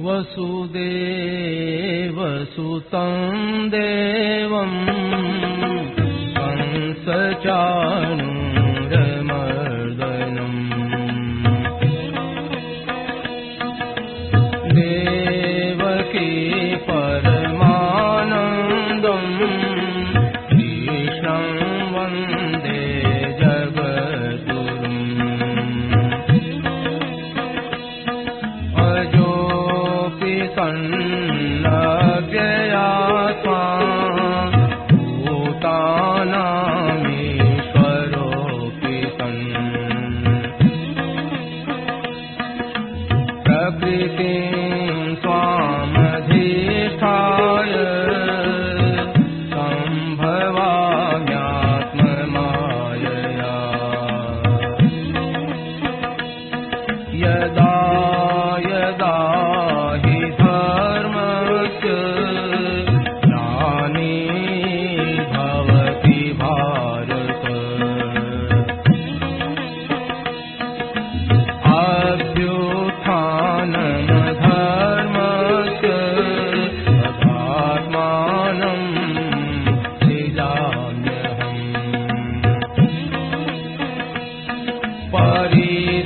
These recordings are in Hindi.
वसुदेवसुतं देवं कंसचाणूरमर्दनम् देवकी परमानन्दं कृष्णं वन्दे जगद्गुरुम् सन्नव्ययात्मा भूतानामीश्वरोऽपि सन् प्रकृतिं स्वामधिष्ठाय सम्भवाम्यात्ममायया यदा यदा हि धर्मस्य ग्लानिर्भवति भारत अभ्युत्थानमधर्मस्य तदात्मानं सृजाम्यहम् परित्राणाय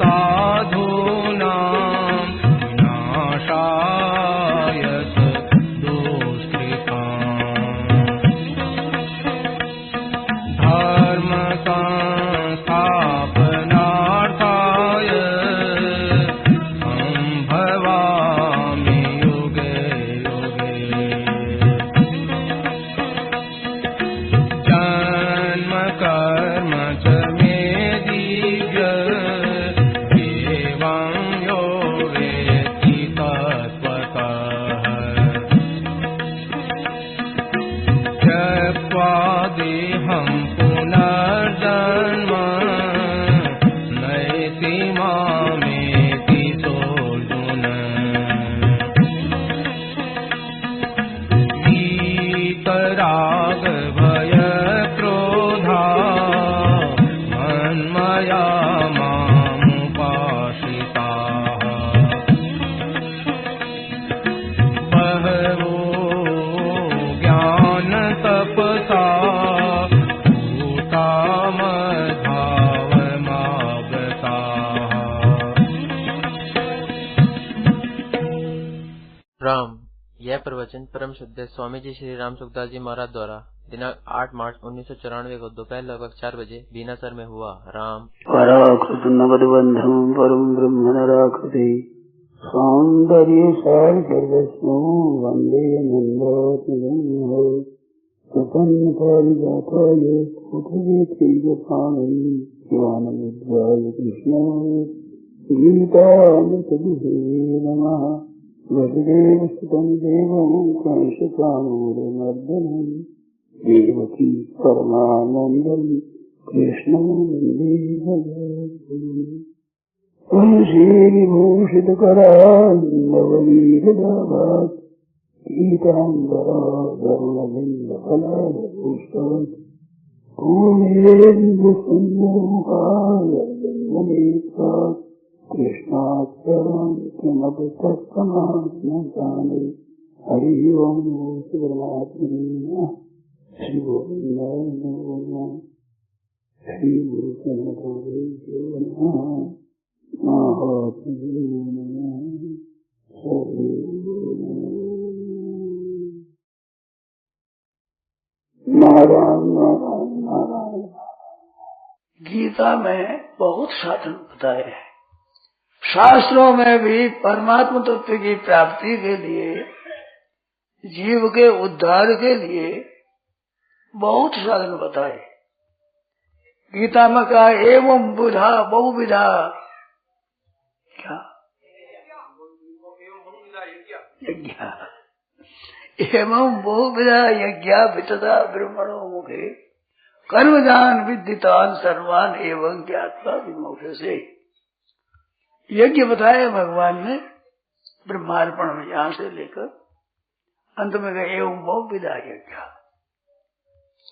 साधूनां विनाशाय दुष्कृताम् धर्मसंस्थापनार्थाय सम्भवामि युगे युगे जन्म कर्म च मे दिव्य एवं यो वेत्ति तत्त्वतः त्यक्त्वा देहं पुनर्जन्म नयति मामेति सोऽर्जुन वीतराग भयक्रोधा मन्मया मामुपाश्रिताः बहवो ज्ञानतपसा भूता मद्भावमागताः। राम। यह प्रवचन परम श्रद्धेय स्वामी जी श्री राम सुखदास जी महाराज द्वारा दिनांक 8 मार्च 1994 को दोपहर लगभग 4 बजे बीनासर में हुआ। राम। पराकृतनवद्बन्धं परं ब्रह्म नराकृते सौन्दर्य सर्वस्वं वन्दे नन्दात्मजं प्रपन्न पारिजाताय पुत्रवेत्रैकपाणये ज्ञानमुद्राय कृष्णाय गीतामृतदुहे नमः। वसुदेवसुतं देवं कंसचाणूरमर्दनं देवकी परमानन्दं कृष्णं वन्दे जगद्गुरुम्। तुलसीविभूषितकरान्नवनीरदाभात् पीताम्बराधर्मबिन्दफलादपुष्पवत् पूर्णेन्दुसुन्दरमुखाय जन्मनेत्रात् कृष्णात् परं किमपि तत्समात्मजाने। हरि ओं नमो परमात्मने नमः। श्री गोविंदाय श्री गुरु चरणदेव नमः। महात्मने नमः। हरि नारायण नारायण नारायण। गीता में बहुत साधन बताए हैं। शास्त्रों में भी परमात्मा तत्व की प्राप्ति के लिए, जीव के उद्धार के लिए बहुत साधन बताए। गीता में कहा एवं बुधा बहुविधा, क्या यज्ञ एवं बहुविधा यज्ञ वितता ब्रह्मणो मुखे कर्मजान विदितान सर्वान एवं ज्ञात्वा विमोक्ष से। यज्ञ बताया भगवान ने ब्रह्मार्पण में, यहां से लेकर अंत में गए एवं बहुविधा यज्ञ,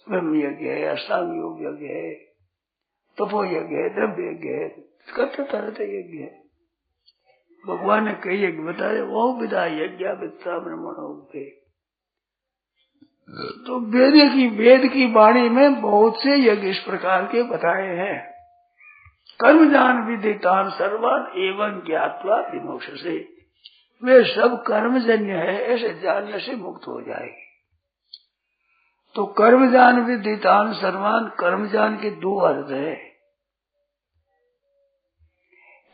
ब्रह्म यज्ञ है, अष्टांग योग यज्ञ है, तपो यज्ञ है, द्रव्य यज्ञ है, करते तरह यज्ञ है। भगवान ने कई यज्ञ बताए, बहुविधा यज्ञ विद्या ब्रह्मणो पे। तो वेद की वाणी में बहुत से यज्ञ इस प्रकार के बताए हैं। कर्म जान विदितान सर्वान एवं ज्ञात्वा विमोक्षसे, वे सब कर्मजन्य है, ऐसे जानने से मुक्त हो जाएगी। तो कर्म जान विदितान सर्वान, कर्म जान के दो अर्थ है।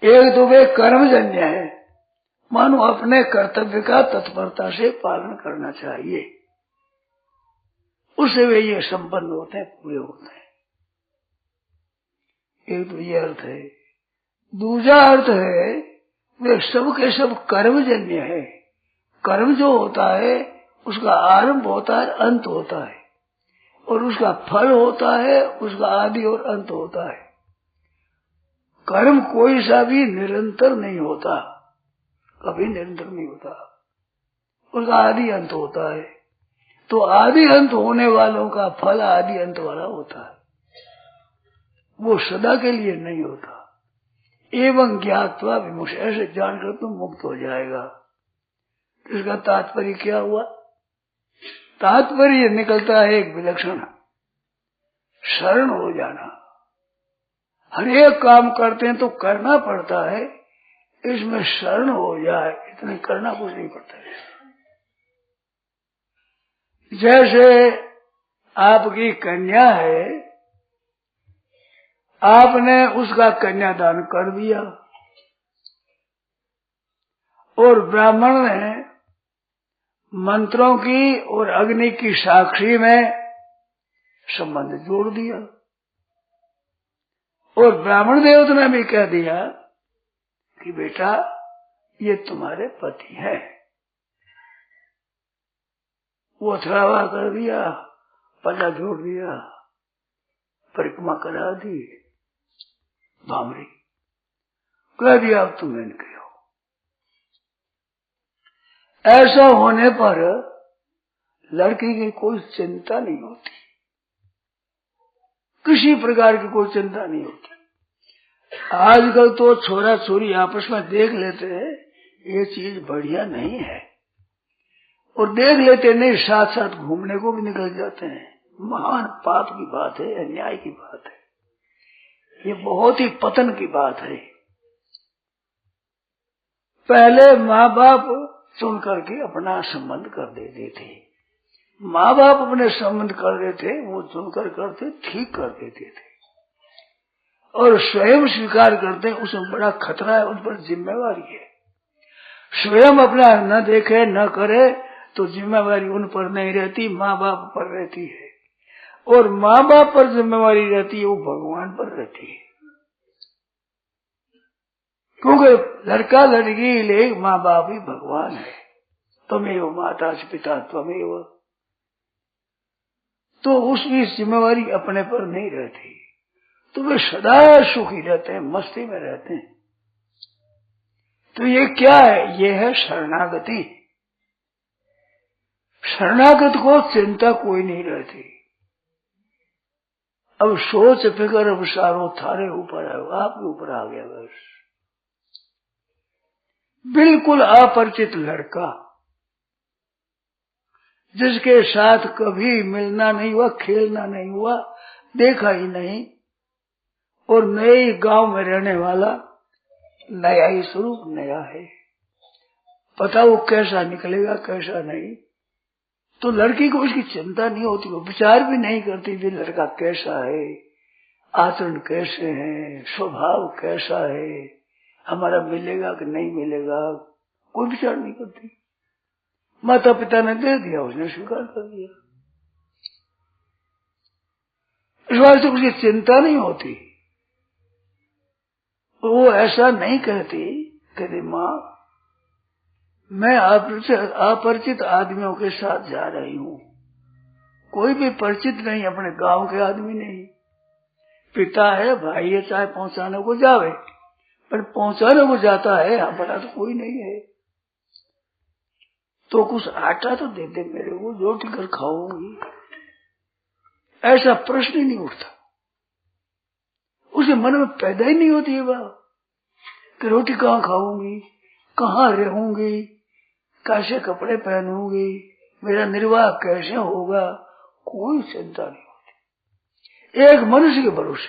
एक तो वे कर्मजन्य है, मानो अपने कर्तव्य का तत्परता से पालन करना चाहिए, उससे वे ये संपन्न होते हैं, पूरे होते हैं। एक तो ये अर्थ है। दूसरा अर्थ है वे सब के सब कर्मजन्य है। कर्म जो होता है उसका आरंभ होता है, अंत होता है, और उसका फल होता है, उसका आदि और अंत होता है। कर्म कोई सा भी निरंतर नहीं होता, कभी निरंतर नहीं होता, उसका आदि अंत होता है। तो आदि अंत होने वालों का फल आदि अंत वाला होता है, वो सदा के लिए नहीं होता। एवं ज्ञात्वा विमुक्ष, ऐसे जानकर तुम मुक्त हो जाएगा। इसका तात्पर्य क्या हुआ? तात्पर्य निकलता है एक विलक्षण, शरण हो जाना। हर एक काम करते हैं तो करना पड़ता है, इसमें शरण हो जाए, इतने करना कुछ नहीं पड़ता है। जैसे आपकी कन्या है, आपने उसका कन्यादान कर दिया और ब्राह्मण ने मंत्रों की और अग्नि की साक्षी में संबंध जोड़ दिया, और ब्राह्मण देवता ने भी कह दिया कि बेटा ये तुम्हारे पति है। वो अथरावा कर दिया, पल्ला जोड़ दिया, परिक्रमा करा दी, भामरी कह दिया अब तुम इनके हो। ऐसा होने पर लड़की की कोई चिंता नहीं होती, किसी प्रकार की कोई चिंता नहीं होती। आजकल तो छोरा छोरी आपस में देख लेते हैं ये चीज बढ़िया नहीं है, और देख लेते नहीं, साथ साथ घूमने को भी निकल जाते हैं। महान पाप की बात है, अन्याय की बात है, ये बहुत ही पतन की बात है। पहले माँ बाप चुन करके अपना संबंध कर देते थे, माँ बाप अपने संबंध कर देते, वो चुनकर करते, ठीक कर देते थे, और स्वयं स्वीकार करते, उसमें बड़ा खतरा है, उन पर जिम्मेवारी है। स्वयं अपना न देखे न करे तो जिम्मेवारी उन पर नहीं रहती, माँ बाप पर रहती है, और माँ बाप पर जिम्मेवारी रहती है, वो भगवान पर रहती है। क्योंकि लड़का लड़की ले माँ बाप ही भगवान है। त्वमेव माता पिता त्वमेव, तो उसकी जिम्मेवारी अपने पर नहीं रहती, तो वे सदा सुखी रहते हैं, मस्ती में रहते हैं। तो ये क्या है? ये है शरणागति। शरणागत को चिंता कोई नहीं रहती। अब सोच फिकर अब सारो थारे ऊपर है, आपके ऊपर आ गया बस। बिल्कुल अपरिचित लड़का जिसके साथ कभी मिलना नहीं हुआ, खेलना नहीं हुआ, देखा ही नहीं, और नए गांव में रहने वाला, नया ही स्वरूप, नया है, पता वो कैसा निकलेगा कैसा नहीं। तो लड़की को उसकी चिंता नहीं होती, वो विचार भी नहीं करती कि लड़का कैसा है, आचरण कैसे है, स्वभाव कैसा है, हमारा मिलेगा कि नहीं मिलेगा, कोई विचार नहीं करती। माता पिता ने दे दिया, उसने स्वीकार कर दिया, इस बात से उसकी चिंता नहीं होती। वो ऐसा नहीं कहती माँ मैं अपरिचित आदमियों के साथ जा रही हूँ, कोई भी परिचित नहीं, अपने गांव के आदमी नहीं, पिता है भाई है, चाहे पहुंचाने को जावे, पर पहुंचाने को जाता है, यहाँ बना तो कोई नहीं है। तो कुछ आटा तो दे दे मेरे को, रोटी कर खाऊंगी, ऐसा प्रश्न ही नहीं उठता। उसे मन में पैदा ही नहीं होती है बात कि रोटी कहाँ खाऊंगी, कहाँ रहूंगी, कैसे कपड़े पहनूंगी, मेरा निर्वाह कैसे होगा, कोई चिंता नहीं होती। एक मनुष्य के भरोसे,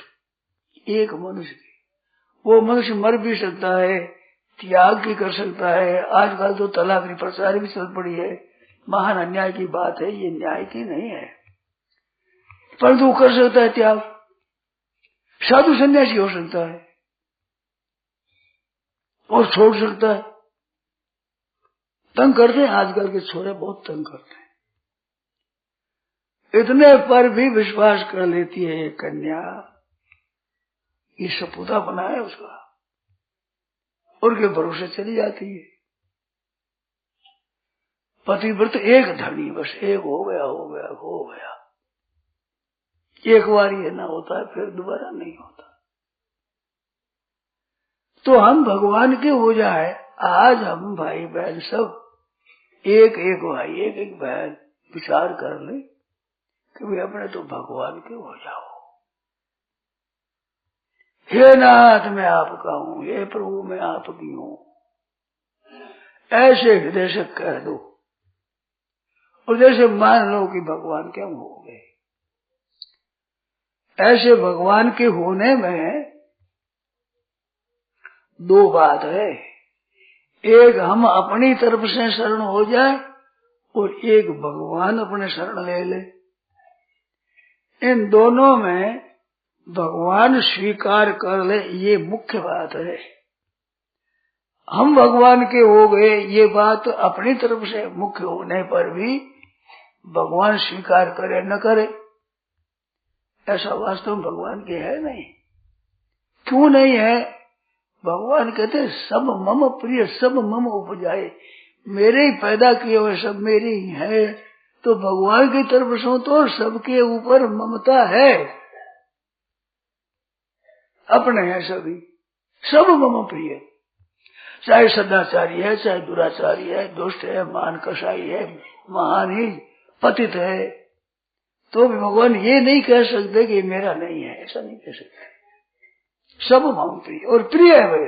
एक मनुष्य की, वो मनुष्य मर भी सकता है, त्याग भी कर सकता है। आजकल तो तलाक की प्रचार भी चल पड़ी है, महान अन्याय की बात है, ये न्याय की नहीं है, परंतु वो कर सकता है त्याग। साधु सन्यासी हो सकता है और छोड़ सकता है। तंग करते हैं आजकल के छोरे, बहुत तंग करते हैं। इतने पर भी विश्वास कर लेती है ये कन्या, ये सपूता बना है उसका, उनके भरोसे चली जाती है। पतिव्रत एक धनी, बस एक हो गया हो गया हो गया, एक बार ये ना होता है फिर दोबारा नहीं होता। तो हम भगवान के हो जाए, आज हम भाई बहन सब एक एक भाई एक एक बहन विचार कर ले कि भाई अपने तो भगवान के हो जाओ। हे नाथ मैं आपका हूँ, हे प्रभु मैं आपकी हूँ, ऐसे हृदय से कह दो और जैसे मान लो कि भगवान के हम हो गए। ऐसे भगवान के होने में दो बात है, एक हम अपनी तरफ से शरण हो जाए और एक भगवान अपने शरण ले ले। इन दोनों में भगवान स्वीकार कर ले, ये मुख्य बात है। हम भगवान के हो गए, ये बात अपनी तरफ से मुख्य होने पर भी भगवान स्वीकार करे न करे, ऐसा वास्तव में भगवान के है नहीं। क्यों नहीं है? भगवान कहते सब मम प्रिय, सब मम उपजाए, मेरे ही पैदा किए हुए सब मेरे ही है। तो भगवान की तरफ से तो सबके ऊपर ममता है, अपने हैं सभी, सब मम प्रिय। चाहे सदाचारी है, चाहे दुराचारी है, दुष्ट है, मान कसाई है, महान ही पतित है, तो भी भगवान ये नहीं कह सकते कि मेरा नहीं है, ऐसा नहीं कह सकते। सब मम प्रिय, और प्रिय है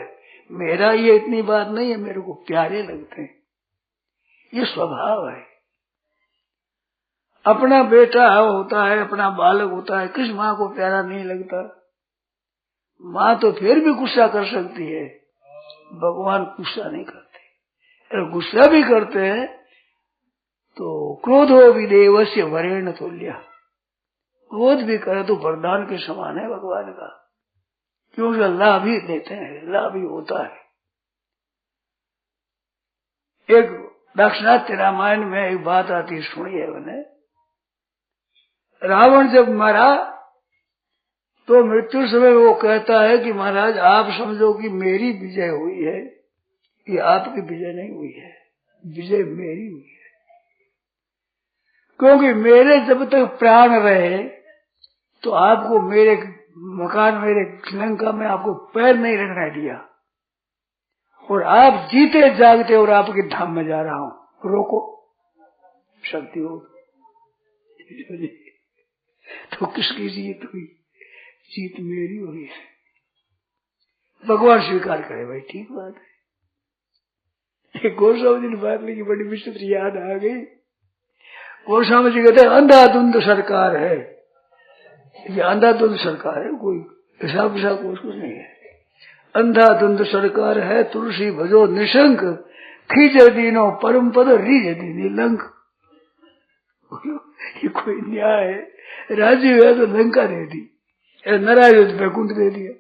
मेरा, ये इतनी बात नहीं है, मेरे को प्यारे लगते हैं, ये स्वभाव है। अपना बेटा होता है, अपना बालक होता है, किस माँ को प्यारा नहीं लगता? माँ तो फिर भी गुस्सा कर सकती है, भगवान गुस्सा नहीं करते। अगर गुस्सा भी करते हैं तो क्रोधो विदेवस्य वरेण्य तुल्य, क्रोध भी करे तो वरदान के समान है भगवान का, क्योंकि लाभ ही देते हैं, लाभ ही होता है। एक दाक्षिणात्य रामायण में एक बात आती, सुनिए मैंने। रावण जब मरा तो मृत्यु समय वो कहता है कि महाराज आप समझो कि मेरी विजय हुई है, ये आपकी विजय नहीं हुई है, विजय मेरी हुई है। क्योंकि मेरे जब तक प्राण रहे तो आपको मेरे मकान, मेरे लंका में आपको पैर नहीं रखने दिया, और आप जीते जागते और आपके धाम में जा रहा हूं, रोको, शक्ति हो। तो किसकी जीत हुई? जीत मेरी हुई है। भगवान स्वीकार करे भाई, ठीक बात है। एक गोस्वामी जी ने बात लिखी, बड़ी विचित्र याद आ गई। गोस्वामी जी कहते हैं अंधाधुंध सरकार है, ये अंधाधुंध सरकार है, कोई हिसाब विसाब कुछ नहीं है। अंधाधुंध सरकार है, तुलसी भजो निशंक, खींच दीनो परम पद रीज दीनी लंक। ये कोई न्याय है? राजीव है तो लंका दे दी, नारायण बैकुंठ दे दिया,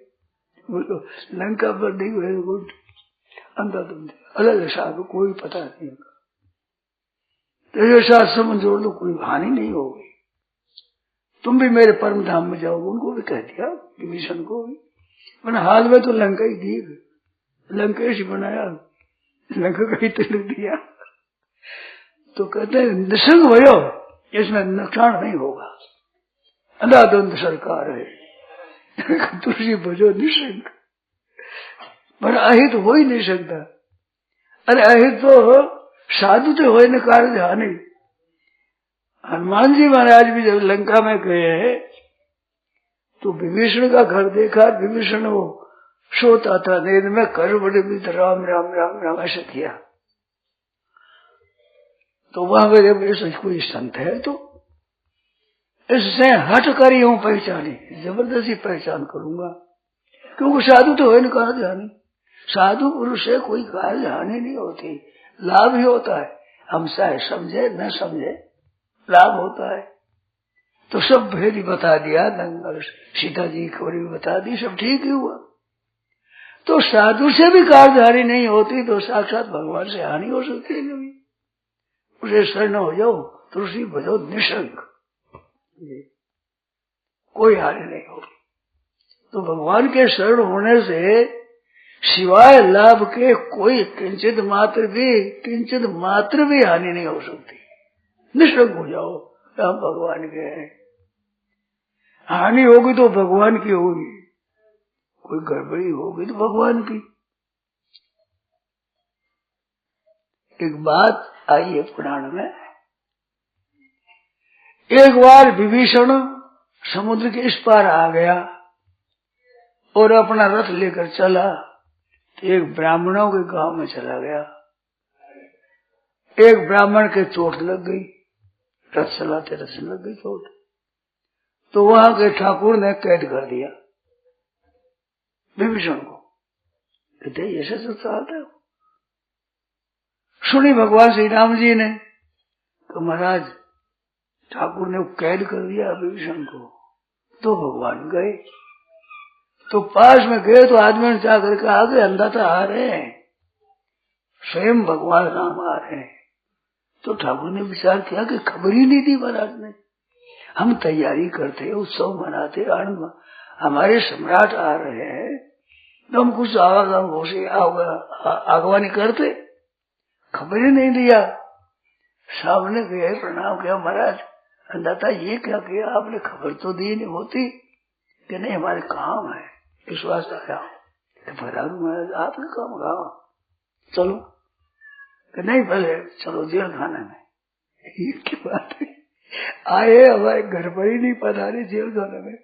बोलो लंका पर नहीं हुए बैकुंठ। अंधाधुंध अलग हिसाब, कोई पता नहीं होगा। तो ये साथ समझ जोड़ लो, कोई हानि नहीं होगी। तुम भी मेरे परम धाम में जाओगे, उनको भी कह दिया, विभीषण को भी। मैंने हाल में तो लंका ही दी, लंकेश ही बनाया, लंका का ही तिलक दिया। तो कहते हैं निसंग भयो, इसमें नुकसान नहीं होगा। अंधाधुंध सरकार है, तुलसी भजो निसंग, पर अहित हो ही नहीं सकता। अरे अहित तो साधु तो हो न कार्य हानि। हनुमान जी महाराज भी जब लंका में गए तो विभीषण का घर देखा। विभीषण वो सोता था, नींद में कर बड़े भी राम राम राम राम ऐसे किया। तो वहां गए, ऐसा कोई संत है तो इससे हट कर यूं पहचाने, जबरदस्ती पहचान करूंगा, क्योंकि साधु तो है न कार्य हानि। साधु पुरुष से कोई कार्य हानि नहीं होती, लाभ ही होता है। हम चाहे समझे न समझे लाभ होता है। तो सब भेद ही बता दिया, सीता जी की खबर भी बता दी, सब ठीक ही हुआ। तो साधु से भी कार्य हानि नहीं होती तो साक्षात भगवान से हानि हो सकती है कभी। उसे शरण हो जाओ, तुलसी भजो निशंक, कोई हानि नहीं होगी। तो भगवान के शरण होने से सिवाय लाभ के कोई किंचित मात्र भी हानि नहीं हो सकती। निशंक हो जाओ, हम भगवान के हैं। हानि होगी तो भगवान की होगी, कोई गड़बड़ी होगी तो भगवान की। एक बात आई है पुराण में, एक बार विभीषण समुद्र के इस पार आ गया और अपना रथ लेकर चला तो एक ब्राह्मणों के गांव में चला गया। एक ब्राह्मण के चोट लग गई, रथ चलाते रथ लग गई चोट। तो वहां के ठाकुर ने कैद कर दिया विभीषण को, कहते ऐसे चलता आता है। सुनी भगवान श्री राम जी ने, तो महाराज ठाकुर ने कैद कर दिया विभीषण को। तो भगवान गए, तो पास में गए तो आदमी ने जाकर के आगे अंधाता आ रहे हैं, स्वयं भगवान राम आ रहे हैं। तो ठाकुर ने विचार किया कि खबर ही नहीं दी महाराज ने। हम तैयारी करते, उत्सव मनाते, हमारे सम्राट आ रहे हैं तो हम कुछ आगवानी करते, खबर ही नहीं दिया। सामने गए, प्रणाम किया, महाराज अंदाता ये क्या किया आपने, खबर तो दी नहीं होती कि नहीं हमारे काम है, विश्वास आया। महाराज आपने काम कहा, चलो कि नहीं पहले चलो जेल खाने में। ये क्या बात है, आए हमारे घर पर ही नहीं पधारे जेल खाने में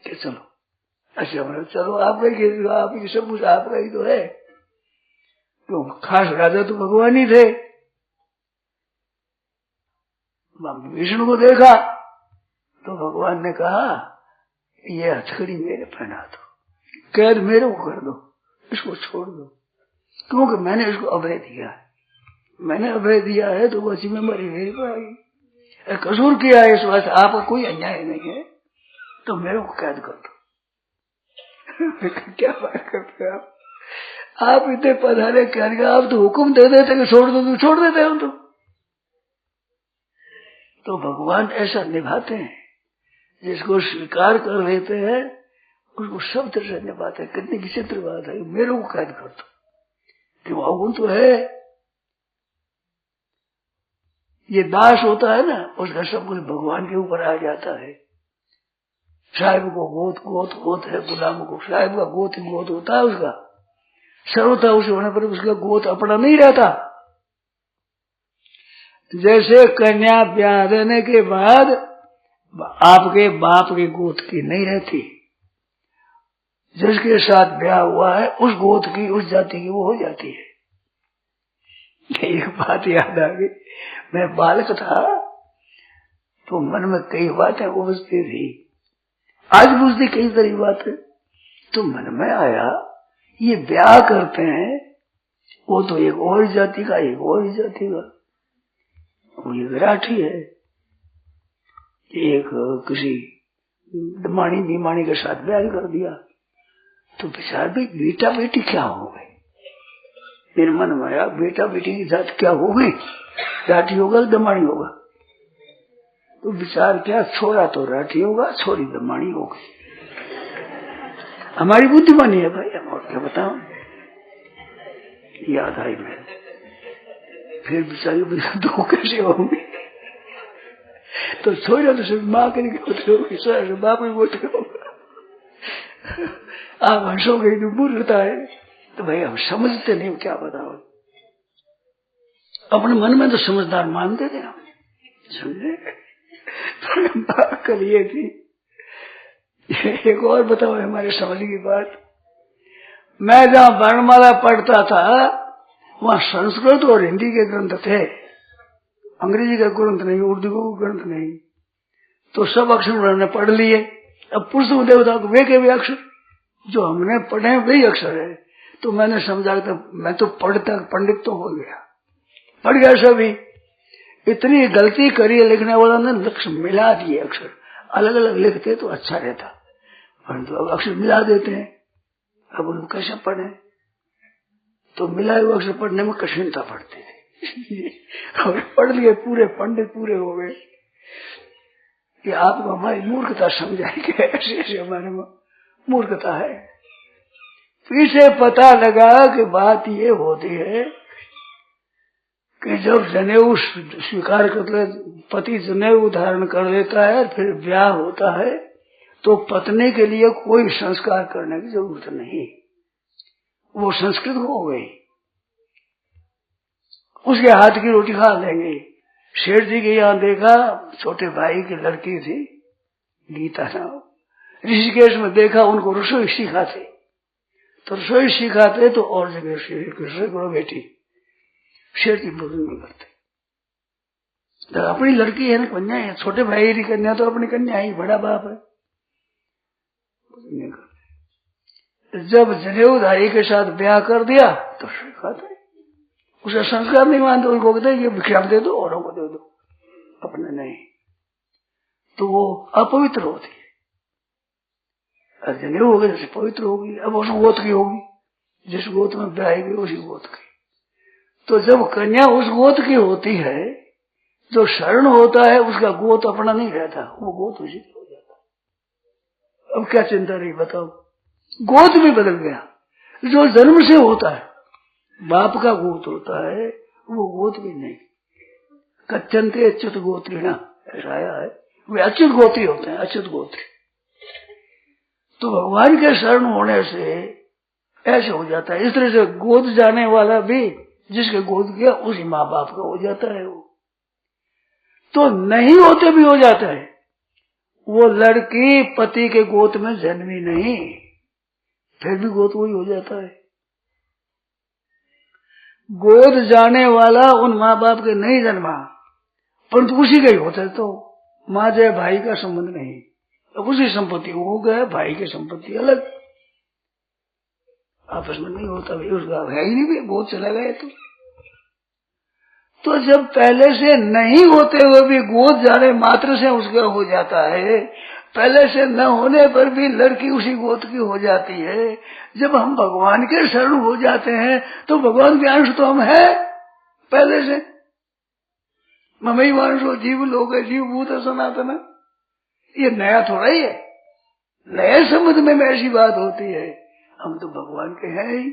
कि चलो। अच्छा हमारे चलो आपकी सब कुछ आपका ही तो है, तो खास राजा तो भगवान ही थे। विष्णु को देखा तो भगवान ने कहा ये हथकड़ी मेरे पहना दो, कैद मेरे को कर दो, इसको छोड़ दो, क्योंकि मैंने इसको अभय दिया है। मैंने अभय दिया है तो वो जिम्मेदारी मेरी पर आएगी। कसूर किया है इस बात, आपका कोई अन्याय नहीं है, तो मेरे को कैद कर दो। क्या बात करते आप इतने पधारे क्या, आप तो हुक्म दे देते कि छोड़ दो, तो छोड़ देते हम तो भगवान ऐसा निभाते हैं, जिसको स्वीकार कर लेते हैं उसको सब तरह से निभाते हैं। कितनी विचित्र बात है, मेरे को कैद कर दो, क्यों अवगुण तो है। ये दास होता है ना, उसका सब कुछ भगवान के ऊपर आ जाता है। साहिब को गोत है, गुलाम को साहिब का गोत ही गोत होता है, उसका सर्वथा उसे होने पर उसका गोत अपना नहीं रहता। जैसे कन्या ब्याह देने के बाद आपके बाप के गोत की नहीं रहती, जिसके साथ ब्याह हुआ है उस गोत की, उस जाति की वो हो जाती है। एक बात याद आ गई, मैं बालक था तो मन में कई बातें उपजती थी, आज बुझती कई सारी बातें। तो मन में आया ये ब्याह करते हैं, वो तो एक और जाति का, एक और जाति का, वो ये विराठी है, एक किसी दमानी बीमानी के साथ ब्याह कर दिया। तो बेचार भी बेटा बेटी क्या हो गए, मेरे मन में आया बेटा बेटी की जात क्या हो गई, राठी होगा दमानी होगा। तो विचार क्या, छोरा तो राठी होगा, छोरी दमानी होगी। हमारी बुद्धिमानी है भाई, हम और क्या बताओ। याद आई मैं, फिर बेचारी दो कैसे होंगे, तो छोरा तो सिर्फ माँ के गोत्र होगी, छोरा से बाप के गोत्र होगा। आप हंसोगे तो बुर रहता है, तो भाई हम समझते नहीं, क्या बताओ। अपने मन में तो समझदार मानते थे हम, समझे। तो बात करिए थी। एक और बताओ हमारे समझ की बात। मैं जहाँ वर्णमाला पढ़ता था वहाँ संस्कृत और हिंदी के ग्रंथ थे, अंग्रेजी का ग्रंथ नहीं, उर्दू का ग्रंथ नहीं। तो सब अक्षर उन्होंने पढ़ लिए। अब पुरुष देवता को वे के वे अक्षर जो हमने पढ़े वही अक्षर है। तो मैंने समझा कि मैं तो पढ़ता पंडित तो हो गया, पढ़ गया सभी। इतनी गलती करी लिखने वाला ने लक्ष्य मिला दिए, अक्षर अलग अलग लिखते तो अच्छा रहता, परंतु अब अक्षर मिला देते हैं। अब उनको कैसे पढ़े, तो मिलाए हुए अक्षर पढ़ने में कठिनता पड़ती थी। और पढ़ लिए, पूरे पंडित पूरे हो गए। ये आपको हमारी मूर्खता समझाएंगे, ऐसे ऐसे हमारे में मूर्खता है। पीछे पता लगा कि बात ये होती है कि जब जनेऊ स्वीकार कर ले, पति जनेऊ धारण कर लेता है, फिर ब्याह होता है, तो पत्नी के लिए कोई संस्कार करने की जरूरत नहीं, वो संस्कृत हो गई, उसके हाथ की रोटी खा लेंगे। शेर जी के यहाँ देखा, छोटे भाई की लड़की थी, गीता नाम, ऋषिकेश में देखा, उनको रसोई सिखाते, तो रसोई सिखाते तो और जगह रसोई करो बेटी, शेर की बुद्धि में करते। तो अपनी लड़की है ना, कन्या है, छोटे भाई की कन्या तो अपनी कन्या ही, बड़ा बाप है। जब जनेऊधारी के साथ ब्याह कर दिया तो सिखाते, उसे संस्कार नहीं मानते, उनको कहते ये भिक्षा दे दो, औरों को दे दो, अपने नहीं, तो वो अपवित्र होती है। जनेऊ हो गए जैसे पवित्र होगी। अब उस गोत्र की होगी, जिस गोत्र में ब्याहेगी उसी गोत्र की। तो जब कन्या उस गोत्र की होती है, जो शरण होता है उसका गोत अपना नहीं रहता, वो गोत उसी का हो जाता। अब क्या चिंता रही बताओ, गोत भी बदल गया। जो जन्म से होता है, बाप का गोत होता है, वो गोत भी नहीं। कच्चनते अच्युत गोत्री ना, ऐसा आया है, वे अच्युत गोत्री होते हैं, अच्युत गोत्री। तो भगवान के शरण होने से ऐसे हो जाता है। इस तरह से गोद जाने वाला भी जिसके गोद गया उसी माँ बाप का हो जाता है। वो तो नहीं होते भी हो जाता है। वो लड़की पति के गोद में जन्मी नहीं, फिर भी गोद वही हो जाता है। गोद जाने वाला उन माँ बाप के नहीं जन्मा, परंतु उसी का ही होता है। तो माँ जय भाई का संबंध नहीं, अब उसी संपत्ति हो गया, भाई की संपत्ति अलग, आपस में नहीं होता भाई, उसका है ही नहीं भी, गोद चला गया। तो जब पहले से नहीं होते हुए भी गोद जाने मात्र से उसका हो जाता है, पहले से न होने पर भी लड़की उसी गोद की हो जाती है। जब हम भगवान के शरण हो जाते हैं तो भगवान के अंश तो हम है पहले से। ममई वांशो जीव लोग जीव भूत सनातन, ये नया थोड़ा ही है, नए संबंध में ऐसी बात होती है। हम तो भगवान के हैं ही।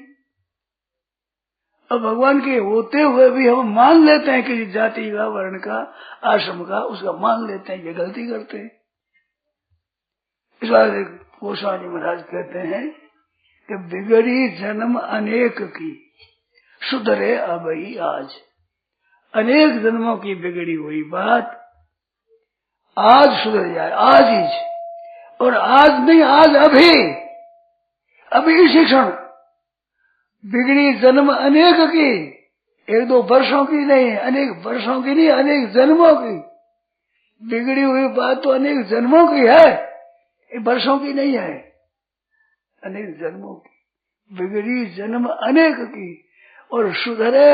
अब भगवान के होते हुए भी हम मान लेते हैं कि जाति का, वर्ण का, आश्रम का, उसका मान लेते हैं, ये गलती करते हैं। इस बार गोस्वामी महाराज कहते हैं कि बिगड़ी जन्म अनेक की, सुधरे अब ही आज। अनेक जन्मों की बिगड़ी हुई बात आज सुधर जाए, आज ही, और आज नहीं, आज अभी, अभी इसी क्षण। बिगड़ी जन्म अनेक की, एक दो वर्षों की नहीं, अनेक वर्षों की नहीं, अनेक जन्मों की बिगड़ी हुई बात तो अनेक जन्मों की है, ये वर्षों की नहीं है, अनेक जन्मों की बिगड़ी जन्म अनेक की। और सुधरे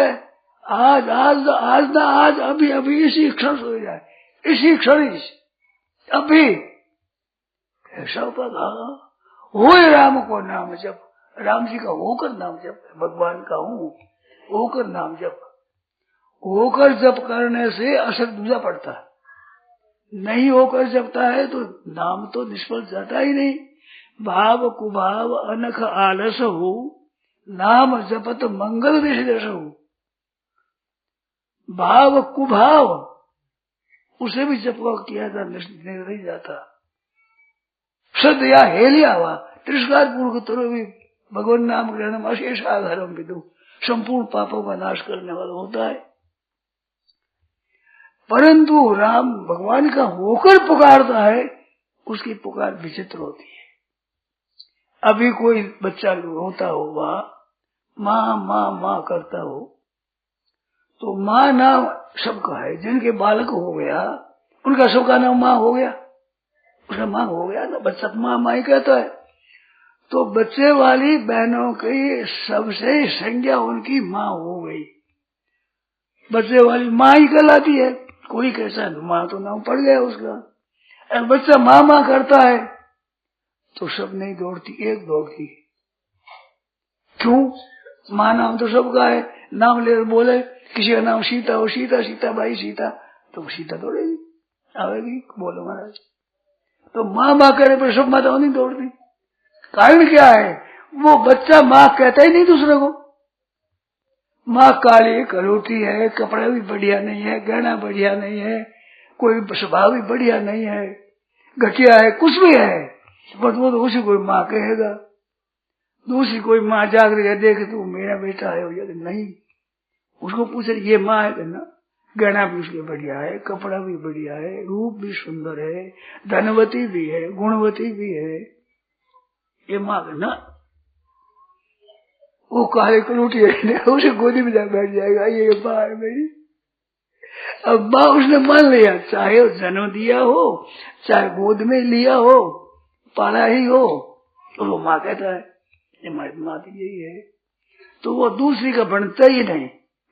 आज, आज आज ना आज, अभी अभी इसी क्षण हो जाए, इसी क्षण अभी। ऐसा पता हो राम को नाम जप, राम जी का होकर नाम जप, भगवान का हूँ होकर नाम जप। होकर जप करने से असर दूजा पड़ता है, नहीं होकर जपता है तो नाम तो निष्फल जाता ही नहीं। भाव कुभाव अनख आलस हो, नाम जपत मंगल विशेष हो। भाव कुभाव, उसे भी जप किया था नहीं जाता। श्रद्धा हेलिया हुआ, तिरस्कार पूर्वक तो भी भगवान नाम ग्रहण अशेष आधारम विदु, संपूर्ण पापों का नाश करने वाला होता है। परंतु राम भगवान का होकर पुकारता है, उसकी पुकार विचित्र होती है। अभी कोई बच्चा रोता होगा, माँ माँ माँ करता हो, तो माँ नाम सबका है। जिनके बालक हो गया उनका सबका नाम माँ हो गया, उसका माँ हो गया ना, बच्चा माँ माँ ही कहता है। तो बच्चे वाली बहनों की सबसे संज्ञा उनकी माँ हो गई, बच्चे वाली माँ ही कहलाती है। कोई कैसा माँ तो नाम पड़ गया उसका। अगर बच्चा माँ माँ करता है तो सब नहीं दौड़ती, एक दौड़ती। क्यों? माँ नाम तो सबका है, नाम ले बोले किसी का नाम सीता हो, सीता सीता भाई सीता, तो सीता दौड़ेगी, आवेगी, बोलो महाराज। तो माँ माँ करे पर सब माताओं नहीं दौड़ती। कारण क्या है? वो बच्चा माँ कहता ही नहीं दूसरे को। माँ काली करोटी है, कपड़ा भी बढ़िया नहीं है, गहना बढ़िया नहीं है, कोई स्वभाव भी बढ़िया नहीं है, घटिया है, कुछ भी है, बस वो तो उसी कोई माँ कहेगा। दूसरी कोई माँ जाग रही है, देख तू मेरा बेटा है, या नहीं, उसको पूछे ये माँ है ना, गहना भी उसके बढ़िया है, कपड़ा भी बढ़िया है, रूप भी सुंदर है, धनवती भी है, गुणवती भी है, ये माँ है ना। वो काले कलूटी है, उसे गोदी में जा बैठ जाएगा, ये माँ है मेरी। अब माँ उसने मान लिया, चाहे जन्म दिया हो, चाहे गोद में लिया हो, पाला ही हो, तो वो माँ कहता है ये हमारी माँ तो यही है। तो वो दूसरी का बनता ही नहीं,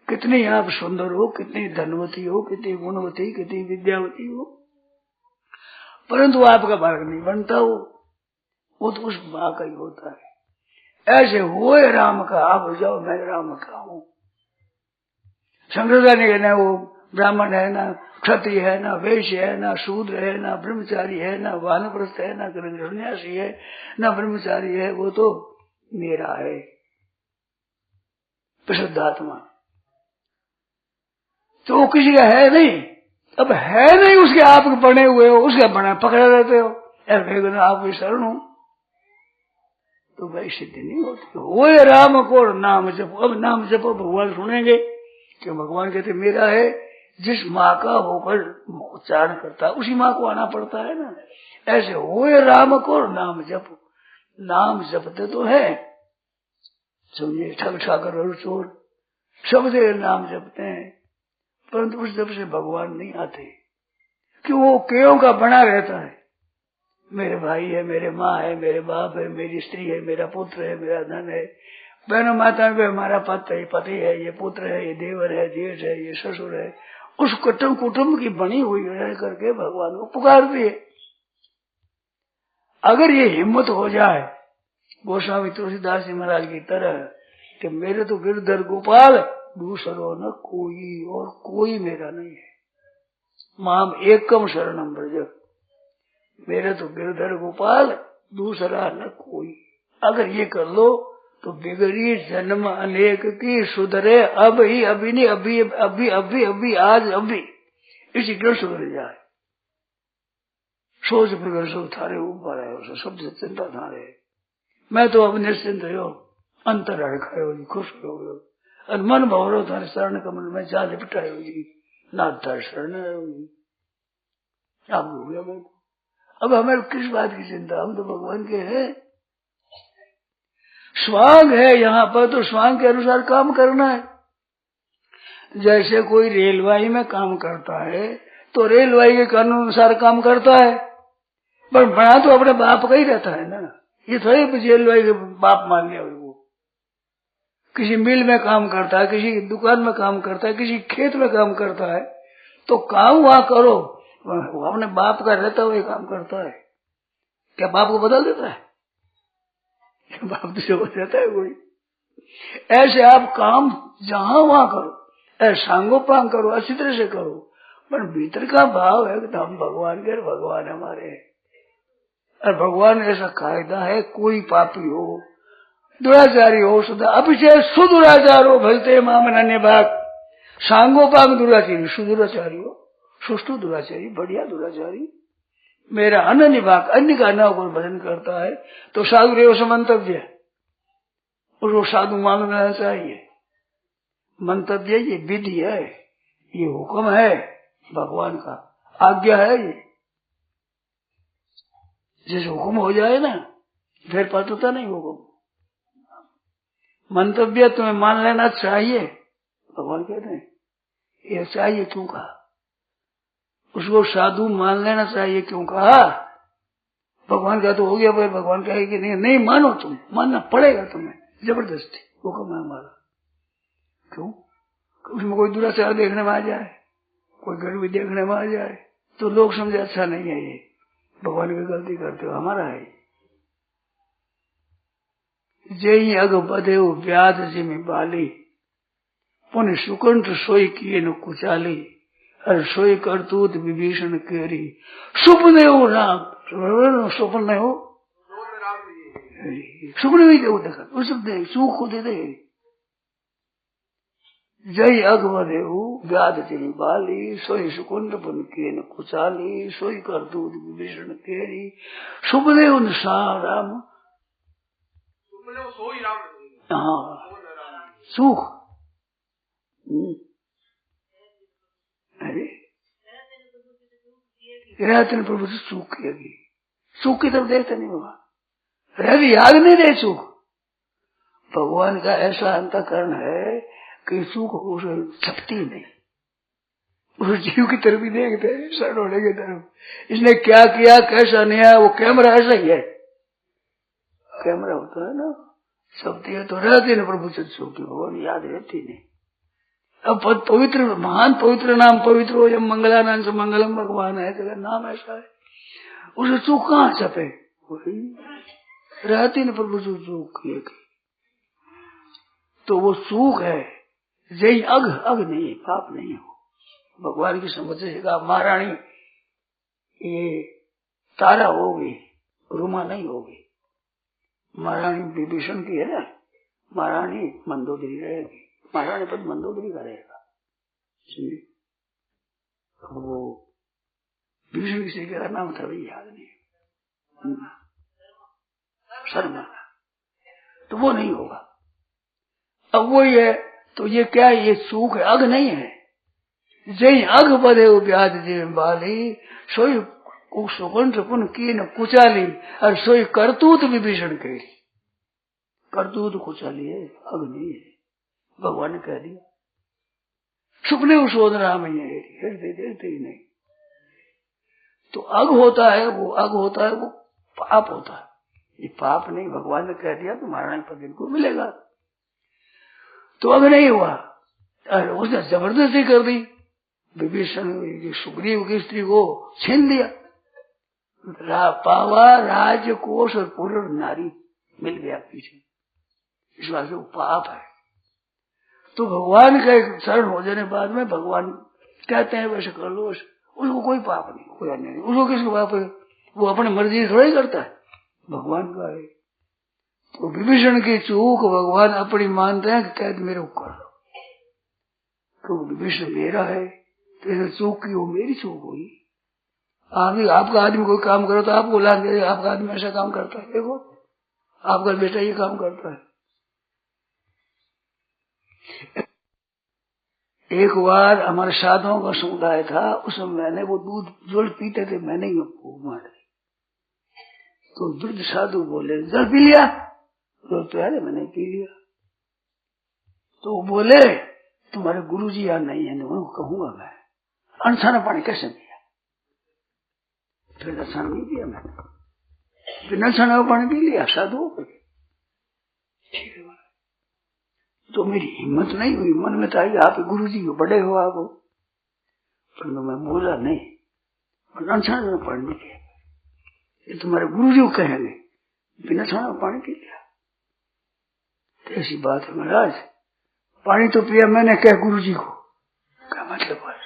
कितनी आप सुंदर हो, कितनी धनवती हो, कितनी गुणवती, कितनी विद्यावती हो, परंतु आपका बालक नहीं बनता वो तो उस माँ का ही होता है। ऐसे हुए राम का, आप जाओ मैं राम का हूँ। शंकराचार्य ने कहना वो ब्राह्मण है ना, क्षत्रिय है ना, वैश्य है ना, शूद्र है ना, ब्रह्मचारी है ना, वानप्रस्थ है ना, सन्यासी है ना, ब्रह्मचारी है, वो तो मेरा है, प्रसिद्धात्मा। तो वो किसी का है नहीं। अब है नहीं, उसके आप बने हुए हो, उसके बना पकड़े रहते हो, आप भी शरण हो, तो भाई सिद्धि नहीं होती। वो राम को नाम जपो। अब नाम जपो, भगवान सुनेंगे कि भगवान कहते मेरा है। जिस माँ का होकर उच्चारण करता है उसी माँ को आना पड़ता है ना। ऐसे होए राम को नाम जपो। नाम जपते तो है, समझे, ठग ठाकर और चोर सब जगह नाम जपते हैं, परंतु उस जप से भगवान नहीं आते, क्यों? वो केयों का बना रहता है। मेरे भाई है, मेरे माँ है, मेरे बाप है, मेरी स्त्री है, मेरा पुत्र है, मेरा धन है, बहनों माता में हमारा पति है, ये पुत्र है, ये देवर है, जेठ है, ये ससुर है। उस कुटुंब की बनी हुई रह करके भगवान को पुकारती है। अगर ये हिम्मत हो जाए गोस्वामी तुलसीदास जी महाराज की तरह कि मेरे तो गिरधर गोपाल दूसरो न कोई, और कोई मेरा नहीं है, माम एकम शरणम ब्रज, मेरे तो गिरधर गोपाल दूसरा न कोई। अगर ये कर लो तो बिगड़ी जन्म अनेक की सुधरे अब ही, अभी नहीं, अभी अभी अभी अभी आज अभी इसी ग्रह सुधर जाए। सोच बिगड़ सब थारे ऊपर है, उसे सबसे चिंता थारे। मैं तो अब निश्चिंत हो, अंतर रखा हो, खुश हो गयो, और मन भवरो थारे शरण कमल में जा लिपटाए होगी, ना थारे शरण होगी। अब हो गया मैं, अब हमें किस बात की चिंता, हम तो भगवान के हैं। स्वांग है यहाँ पर, तो स्वांग के अनुसार काम करना है। जैसे कोई रेलवाई में काम करता है तो रेलवाई के कानून अनुसार काम करता है, पर बना तो अपने बाप का ही रहता है ना। ये थोड़ी रेलवाई के बाप मान लिया वो। किसी मिल में काम करता है, किसी दुकान में काम करता है, किसी खेत में काम करता है, तो काम वहां करो, वो अपने बाप का रहता हुआ काम करता है। क्या बाप को बदल देता है? बाप तो से बदल देता है कोई? ऐसे आप काम जहां वहां करो, ऐसे सांगोपांग करो, अच्छी तरह से करो, पर भीतर का भाव है कि हम भगवान के, भगवान हमारे। और भगवान ऐसा कायदा है, कोई पापी हो, दुराचारी हो, सदा अभिषेक सुदुराचार हो, भलते मामन्य भाग, सांगोपांग दुराचारी, सुदुराचारी हो, सुष्टु दुराचारी, बढ़िया दुराचारी, मेरा अनन्य भाग, अन्य का न कोई भजन करता है तो साधु रेव समंतव्य, उसको साधु मान लेना चाहिए। मंतव्य ये विधि है, ये हुक्म है भगवान का, आज्ञा है ये। जैसे हुक्म हो जाए ना फिर पतता नहीं हुक्म। मंतव्य तुम्हें मान लेना चाहिए, भगवान कहते हैं ये चाहिए क्यों कहा? उसको साधु मान लेना चाहिए क्यों कहा? भगवान का तो हो गया, भाई भगवान कहे कि नहीं मानो, तुम मानना पड़ेगा तुम्हें, जबरदस्ती हुक्म है हमारा। क्यों? उसमें कोई दुराचार देखने में आ जाए, कोई गरीबी देखने में आ जाए तो लोग समझे अच्छा नहीं है, ये भगवान की गलती करते हो, हमारा है। जय अग बधे व्याध जिमी बाली, पुण्य सुकंठ सोई किए न कुचाली, और सोई करतूत विभीषण केरी, सुपने हो राम, स्वप्न नहीं हो, सुपने भी देखो, देखा उस सुख को दे दे। जय अगवधे व्याध जिमी बाली, सोई सुकुंड पुण्य किए न कुचाली, सोई करतूत विभीषण केरी, सुपने हो राम। हाँ सुख, अरे रहते प्रभु से सुख किएगी, सुख की तरफ देखते नहीं भगवान, रह भी याद नहीं रहे सुख। भगवान का ऐसा अंतःकरण है कि सुख उसे छपती नहीं, उस जीव की तरफ ही देखते हैं, शरण होने की तरफ। इसने क्या किया कैसा नहीं है, वो कैमरा ऐसा ही है, कैमरा होता है ना, शक्ति है तो रहती नहीं प्रभु से सुख की, भगवान याद रहती नहीं। अब पवित्र महान पवित्र नाम पवित्र हो, जब मंगलानाम से मंगलम भगवान है, तो नाम ऐसा है, उसे सुख कहाँ छपे, वही रहती नहीं प्रभु से सुख की। तो वो सुख है, जय अग, अग नहीं, पाप नहीं हो। भगवान की समझ से कहा महारानी ये तारा होगी, रुमा नहीं होगी। महारानी विभीषण की है ना, महारानी मंदोदरी रहेगी, महारानी पद मंदोदरी का रहेगा। वो विभीषण किसी का नाम था भी याद नहीं, शर्मा, तो वो नहीं होगा। अब वो ये तो ये क्या है, ये सुख है, अग नहीं है। जय अग बधे व्याध जीव बाली, सोई सुकुंठ पुन की न कुचाली, और सोई करतूत विभीषण के, करतूत कुचाली है, अग नहीं है। भगवान ने कह दिया, सुपने शोध राम है, देखते ही नहीं। तो अग होता है, वो अग होता है, वो पाप होता है, ये पाप नहीं। भगवान ने कह दिया तो महारानी पद इनको मिलेगा, तो अग नहीं हुआ। उसने जबरदस्ती कर दी, विभीषण सुग्रीव की स्त्री को छीन दिया, पावा राज्य कोष और पूर्ण नारी मिल गया पीछे, इस बात से वो पाप है। तो भगवान का एक शरण हो जाने बाद में भगवान कहते हैं वैसे कर लो, उसको कोई पाप नहीं, कोई अन्याय नहीं, उसको किसको पाप है, वो अपनी मर्जी थोड़ा ही करता है, भगवान का है। तो विभीषण की चूक भगवान अपनी मानते हैं कि कैद मेरे को कर लो, तो विभीषण मेरा है, तो इसने चूक की, वो मेरी चूक हुई। आपका आदमी कोई काम करो तो आपको लान दे, आपका आदमी ऐसा काम करता है, देखो आपका बेटा ये काम करता है। एक बार हमारे साधुओं का समुदाय था, उसमें मैंने वो दूध जल पीते थे, मैंने ही मारे, तो वृद्ध साधु बोले जल पी लिया, तो यार मैंने पी लिया। तो वो बोले तुम्हारे गुरुजी यहाँ नहीं है, उनको कहूंगा मैं, अनछाना पानी कैसे पिया? फिर अनछाना नहीं पिया मैंने, फिर अनछाना पानी पी लिया साधु। ठीक है, तो मेरी हिम्मत नहीं हुई, मन में था आप गुरुजी हो, बड़े हो आप, परंतु मैं बोला नहीं, अनछाना पानी नहीं पिया, ये तुम्हारे गुरुजी को कहेंगे बिना छाना पानी पी लिया। तो ऐसी बात है महाराज, पानी तो पिया मैंने, क्या गुरुजी को, क्या मतलब है,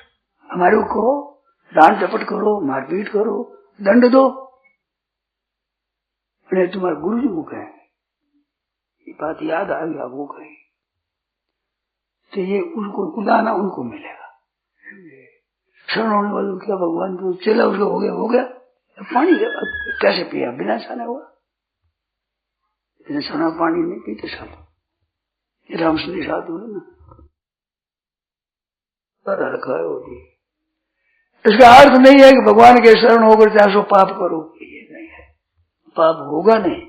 हमारे को कहो, डांट डपट करो, मारपीट करो, दंड दो, तुम्हारे गुरुजी को कहेंगे। ये बात याद आ गई आपको कही, तो ये उनको उदाना उनको मिलेगा। शरण होने वाले क्या भगवान को चला, उसको हो गया पानी कैसे पिया, बिना छाने हुआ, बिना छाना पानी नहीं पीते सब, रामसनी साधु है ना, पर हड़काए होगी। इसका अर्थ नहीं है कि भगवान के शरण होकर चाहे सो पाप करो, ये नहीं है, पाप होगा नहीं।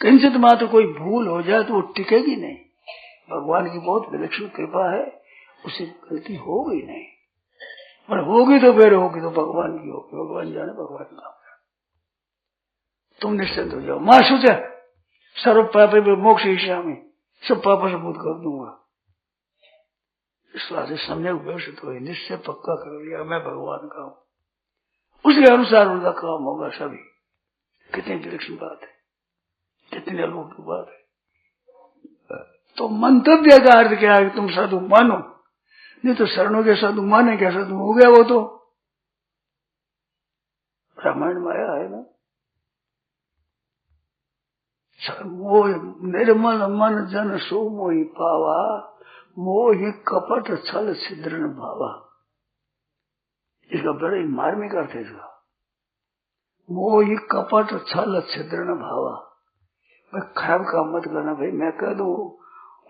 किंचित मात्र कोई भूल हो जाए तो वो टिकेगी नहीं। भगवान की बहुत विलक्षण कृपा है, उससे गलती होगी नहीं, पर होगी तो फिर होगी तो भगवान की होगी, भगवान जाने, भगवान का। तुम निश्चिंत हो जाओ। मां सोचा सर्व पाप मोक्ष ईशा में, सब पापों से मुक्त कर दूंगा। इस बात से सम्यक व्यवस्थित हुए, निश्चय पक्का कर लिया मैं भगवान का हूं, उसके अनुसार उनका काम होगा सभी। कितनी विलक्षण बात है, कितनी अलौकिक बात है। तो मंतव्य का अर्थ क्या है? तुम साधु मानो, नहीं तो शरणों के साधु माने क्या? साधु हो गया वो तो रामायण माया है ना। मोह निर्मल मन जन सो मोहि पावा, मोहि कपट छल छिद्रन भावा। इसका बड़ा ही मार्मिक अर्थ है इसका। मोहि कपट छल छिद्रन भावा, भाई खराब काम मत करना। भाई मैं कह दूं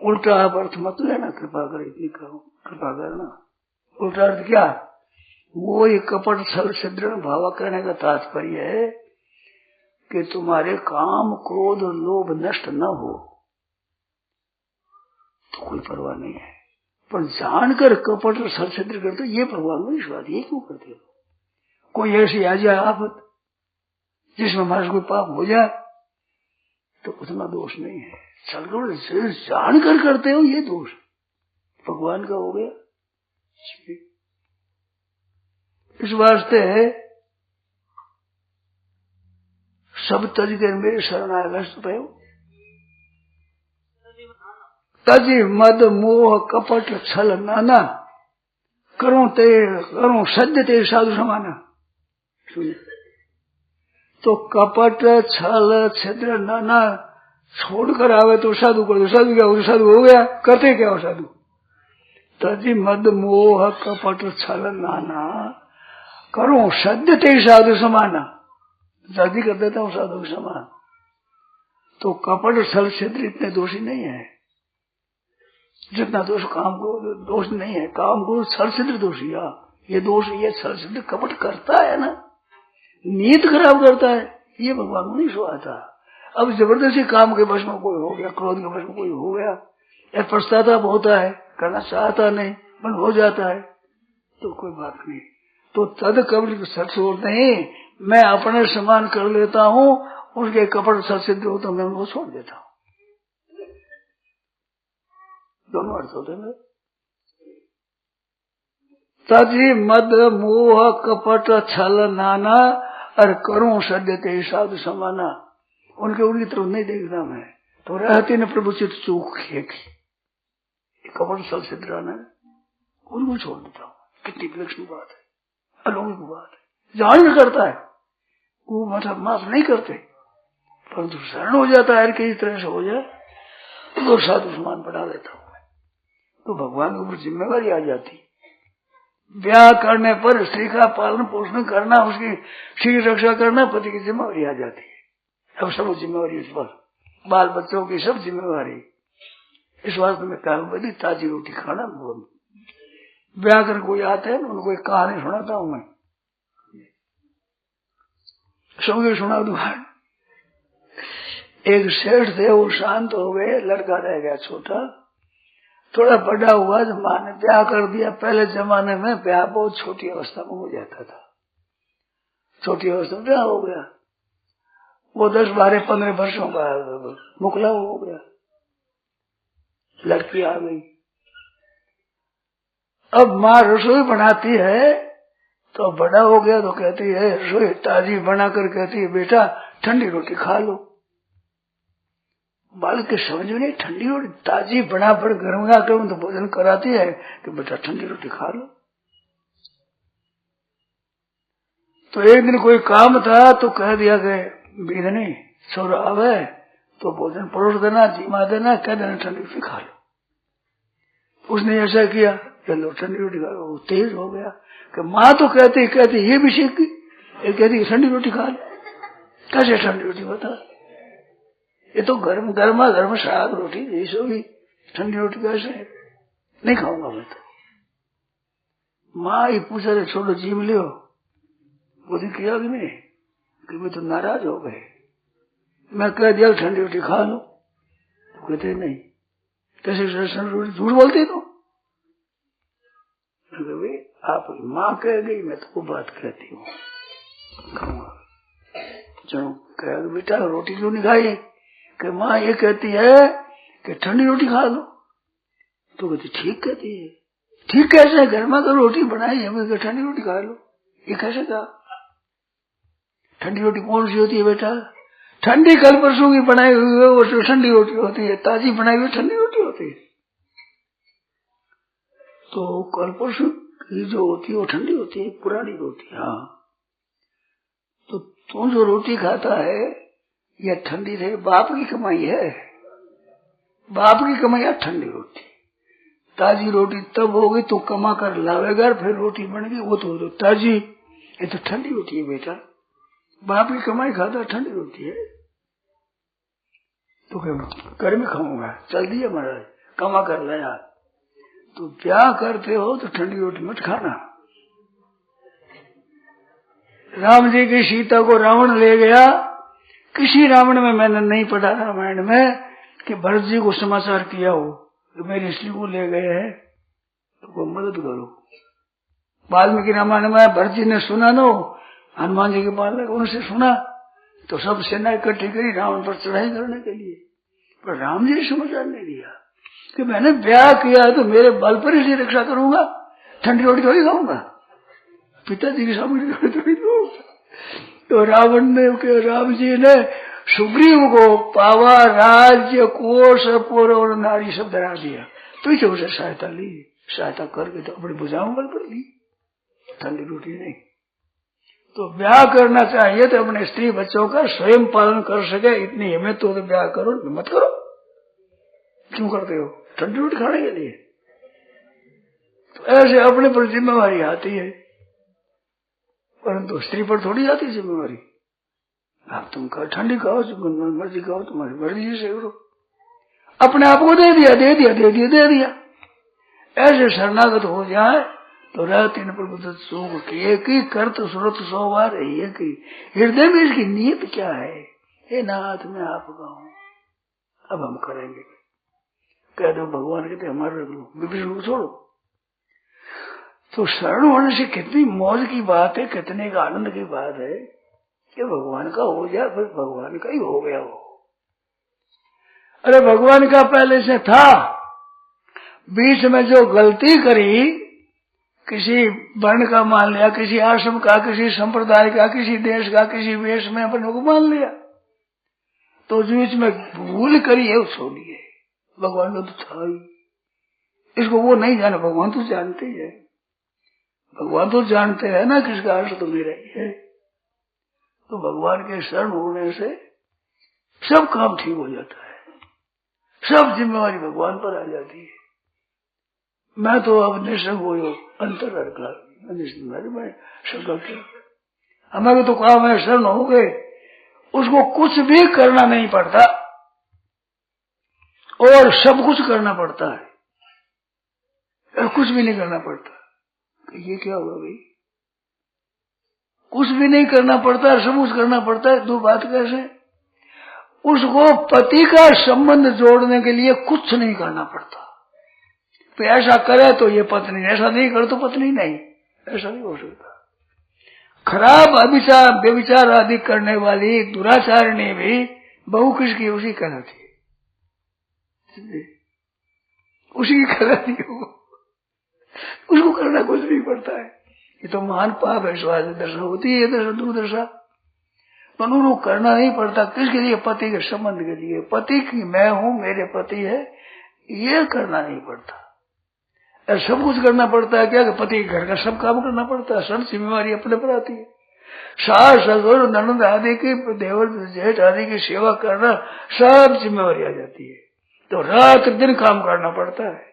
उल्टा आप अर्थ मत लेना, कृपा कर इतनी करो, कृपा करना। उल्टा अर्थ क्या? मोहि कपट छल छिद्रन भावा कहने का तात्पर्य है कि तुम्हारे काम क्रोध लोभ नष्ट न हो तो कोई परवाह नहीं है, पर जानकर कपट और छल छिद्र करते ये भगवान को विश्वास, ये क्यों करते हो? कोई ऐसी आ जाए आफत जिसमें हमारे कोई पाप हो जाए तो उतना दोष नहीं है। छल जानकर करते हो ये दोष भगवान का हो गया। इस वास्ते सब तज के मेरे शरण आए व्यस्त पे तजी मद मोह कपट छल नाना, करूं सद्य ते साधु समाना। सुनिए, तो कपट छल छिद्र नाना छोड़कर आवे तो साधु कर दो। साधु क्या हो? साधु हो गया। करते क्या हो साधु? तजी मद मोह कपट छल नाना, करूं सद्य ते साधु समाना। शादी कर देता हूँ साधु के समान। तो कपट छल छिद्र इतने दोषी नहीं है जितना दोष काम को दोष नहीं है। काम को छल छिद्र दोषी, ये दोष, ये छल छिद्र कपट करता है ना, नीयत खराब करता है, ये भगवान को नहीं सुहाता। अब जबरदस्ती काम के वश में कोई हो गया, क्रोध के वश में कोई हो गया, या पश्चाताप होता है, करना चाहता नहीं पर हो जाता है, तो कोई बात नहीं। तो तद कबल सच और नहीं, मैं अपने समान कर लेता हूँ, उसके कपट सच सिद्ध हो तो मैं उनको छोड़ देता हूँ। दोनों अर्थ होते हैं। तजी मद मोह कपट छल नाना, और करूं सद्य ते साधु समाना। उनकी तरफ नहीं देखता मैं, तो रहती न प्रभु चित चूक कपट छल सिद्ध रहना, उनको छोड़ देता हूँ। कितनी विलक्षण बात है, अलौकिक बात है। जान करता है वो, मतलब माफ नहीं करते, परंतु शरण हो जाता है किसी तरह से हो जाए तो साधु समान बना देता हूँ। तो भगवान के ऊपर जिम्मेवारी आ जाती। ब्याह करने पर स्त्री का पालन पोषण करना, उसकी स्त्री रक्षा करना पति की जिम्मेवारी आ जाती है। अब सब जिम्मेवारी इस पर, बाल बच्चों की सब जिम्मेवारी। इस वास्ते में कहूँ ताजी रोटी खाना। ब्याह कर कोई आते हैं उनको एक कहानी सुनाता हूँ मैं, सबके सुना दूं। एक सेठ थे, वो शांत हो गए, लड़का रह गया छोटा। थोड़ा बड़ा हुआ तो माँ ने ब्याह कर दिया। पहले जमाने में ब्याह बहुत छोटी अवस्था में हो जाता था, छोटी अवस्था में ब्याह हो गया। वो 10, 12, 15 वर्षों का मुखला हो गया, लड़की आ गई। अब माँ रसोई बनाती है तो बड़ा हो गया तो कहती है, रसोई ताजी बनाकर कहती है, बेटा ठंडी रोटी खा लो। बालक के समझ में नहीं, ठंडी रोटी ताजी बना पर गर्म ना करूं तो भोजन कराती है कि बेटा ठंडी रोटी खा लो। तो एक दिन कोई काम था तो कह दिया कि बीरनी छोरा आवे तो भोजन परोस देना, जीमा देना, कह देना ठंडी रोटी खा लो। उसने ऐसा किया, चलो ठंडी रोटी खा लो। तेज हो गया कि माँ तो कहती ये भी सीख गई, ये कहती ठंडी रोटी खा लो। कैसे ठंडी रोटी बता, ये तो गर्मा गर्म साग रोटी जैसे होगी, ठंडी रोटी कैसे? नहीं खाऊंगा मैं तो। माँ ही पूछा रे छोड़ो जीव लियो, बोली किया कि नहीं कि मैं तो नाराज हो गए। मैं कह दिया ठंडी रोटी खा लो, तो कहते नहीं कैसे ठंडी रोटी झूठ बोलती तो। भाई आप माँ कह गई, मैं तो वो बात कहती हूँ खाऊंगा। चलो कह बेटा रोटी क्यों नहीं खाई? कि माँ ये कहती है कि ठंडी रोटी खा लो। तो कहती ठीक कहती है। ठीक कैसे? घर में तो रोटी बनाई है, मैं ठंडी रोटी खा लो, ये कैसे कहा? ठंडी रोटी कौन सी होती है बेटा? ठंडी कल परसों की बनाई हुई है वो तो ठंडी रोटी होती है, ताजी बनाई हुई ठंडी रोटी होती है। तो कल परसों की जो होती है वो ठंडी होती है, पुरानी रोटी। हाँ, तो तू जो रोटी खाता है ये ठंडी थे, बाप की कमाई है, बाप की कमाई है ठंडी रोटी। ताजी रोटी तब होगी तो कमा कर लावेगा, फिर रोटी बन गई वो तो ताजी, ये तो ठंडी रोटी है बेटा। बाप की कमाई खाता ठंडी रोटी है। तो घर में खाऊंगा, चल दिया महाराज, कमा कर लाया। तो ब्याह करते हो तो ठंडी रोटी मत खाना। राम जी की सीता को रावण ले गया, किसी रावण में मैंने नहीं पढ़ा रामायण में कि भरत जी को समाचार किया हो तो मेरी स्त्री को ले गए हैं, तो मदद करो। वाल्मीकि रामायण में भरत जी ने सुना नो, हनुमान जी के बालक उनसे सुना, तो सब सेना इकट्ठी करी रावण पर चढ़ाई करने के लिए। पर राम जी ने समाचार नहीं दिया कि मैंने ब्याह किया तो मेरे बल पर ही रक्षा करूंगा, ठंडी रोटी थोड़ी खाऊंगा, पिताजी की सामने थोड़ी खाऊंगा। तो रावण ने, राम जी ने सुग्रीव को पावा, राज्य, कोष, पुर और नारी सब डरा दिया, पीछे उसे सहायता ली, सहायता करके तो अपनी भुजाओं बल पर ली, ठंडी रोटी नहीं। तो ब्याह करना चाहिए तो अपने स्त्री बच्चों का स्वयं पालन कर सके, इतनी हिम्मत तो ब्याह करो, मत करो। क्यों करते हो? ठंडी रोटी खाने के लिए। तो ऐसे अपने पर जिम्मेवारी आती है, परंतु स्त्री पर थोड़ी आती जिम्मेवारी। आप तुम खाओ, ठंडी खाओ, मर्जी खाओ, तुम्हारी मर्जी से करो। अपने आप को दे दिया, दे दिया, दे दिया, दे दिया। ऐसे शरणागत हो जाए तो रहते इन प्रभु सुख किए की करत सुरत 100 बार ये की। हृदय में इसकी नीयत क्या है? हे नाथ मैं आप गाऊं, अब हम करेंगे। कह दो भगवान कहते हमारे विभीषण को छोड़ो। तो शरण होने से कितनी मौज की बात है, कितने का आनंद की बात है कि भगवान का हो जाए, फिर भगवान का ही हो गया वो। अरे भगवान का पहले से था, बीच में जो गलती करी, किसी वर्ण का मान लिया, किसी आश्रम का, किसी संप्रदाय का, किसी देश का, किसी वेश में अपने को मान लिया, तो जो इसमें भूल करी है वो छोड़िए। भगवान का तो था ही, इसको वो नहीं जाने, भगवान तो जानते ही है। भगवान तो जानते हैं ना किसका अर्थ तो मेरा ही है। तो भगवान के शरण होने से सब काम ठीक हो जाता है, सब जिम्मेवारी भगवान पर आ जाती है। मैं तो अब निसंग हो अंतर मैं संकल्प किया, हमारे तो काम है शरण हो गए, उसको कुछ भी करना नहीं पड़ता और सब कुछ करना पड़ता है, और कुछ भी नहीं करना पड़ता। ये क्या हुआ भाई? कुछ भी नहीं करना पड़ता है, सब कुछ करना पड़ता है। दो बात कैसे? उसको पति का संबंध जोड़ने के लिए कुछ नहीं करना पड़ता। तो ऐसा करे तो ये पत्नी, ऐसा नहीं करे तो पत्नी नहीं, ऐसा नहीं हो सकता। खराब अभिचार व्यभिचार आदि करने वाली दुराचारिणी भी बहू किसकी? उसी कहलाती है, उसी की कहलाती है। उसको करना कुछ नहीं पड़ता है। ये तो महान पाप है, स्वाद दशा होती है, दशा दुर्दशा, पर उनको करना नहीं पड़ता। किसके लिए? पति के संबंध के लिए। पति की मैं हूं, मेरे पति है, ये करना नहीं पड़ता। सब कुछ करना पड़ता है क्या? कि पति के घर का सब काम करना पड़ता है, सब जिम्मेवारी अपने पर आती है। सास ससुर ननद आदि की, देवर जेठ आदि की सेवा करना, सब जिम्मेवारी आ जाती है। तो रात दिन काम करना पड़ता है,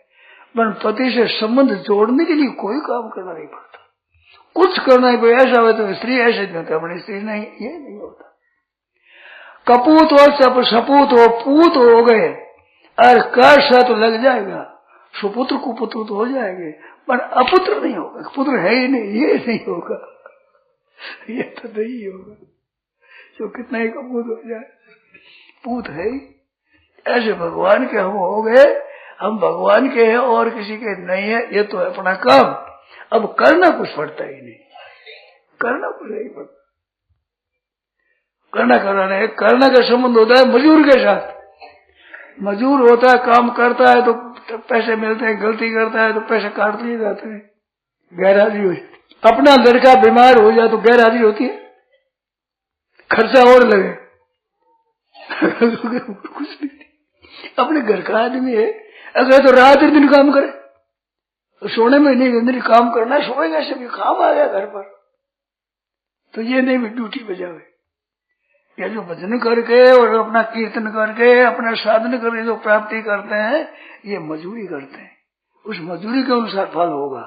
पर पति से संबंध जोड़ने के लिए कोई काम करना नहीं पड़ता। कुछ करना ही पड़े, ऐसा हो तो स्त्री, ऐसे नहीं होता अपनी स्त्री, नहीं, ये नहीं होता। कपूत और सपूत हो, पूत हो गए, और कर्ष तो लग जाएगा, सुपुत्र कुपुत्र तो हो जाएंगे, पर अपुत्र नहीं होगा। पुत्र है ही नहीं, ये नहीं होगा, ये तो नहीं होगा। जो कितना ही कपूत हो जाए, पूत है ही। ऐसे भगवान के हम हो गए, हम भगवान के हैं और किसी के नहीं है, ये तो है अपना काम। अब करना कुछ पड़ता ही नहीं, करना कुछ नहीं पड़ता। करना का संबंध होता है मजदूर के साथ। मजदूर होता है, काम करता है तो पैसे मिलते हैं, गलती करता है तो पैसे काट दिए जाते हैं, गैरहाजिरी हो जाती। अपना लड़का बीमार हो जाए तो गैरहाजिरी होती है, खर्चा और लगे कुछ नहीं। अपने घर का आदमी है, अगर तो रात दिन काम करे तो सोने में नहीं काम करना, सोएगा से भी काम आ गया घर पर, तो ये नहीं भी ड्यूटी बजावे। ये जो भजन करके और अपना कीर्तन करके अपना साधन करके जो प्राप्ति करते हैं, ये मजदूरी करते हैं, उस मजदूरी के अनुसार फल होगा।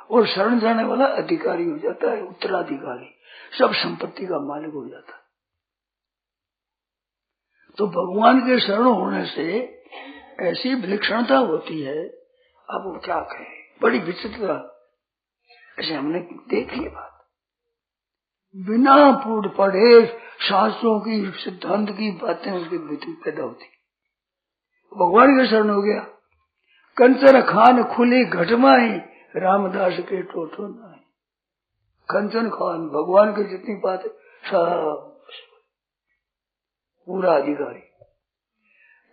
और शरण जाने वाला अधिकारी हो जाता है, उत्तराधिकारी, सब संपत्ति का मालिक हो जाता है। तो भगवान के शरण होने से ऐसी विलक्षणता होती है, अब वो क्या कहें, बड़ी विचित्रता। ऐसे हमने देखी बात, बिना पूर्ण पढ़े शास्त्रों की सिद्धांत की बातें उसके भीतर पैदा होती। भगवान के शरण हो गया, कंचन खान खुली घटमाई, रामदास के टोटो नाई। कंचन खान भगवान की जितनी बात सब पूरा अधिकारी।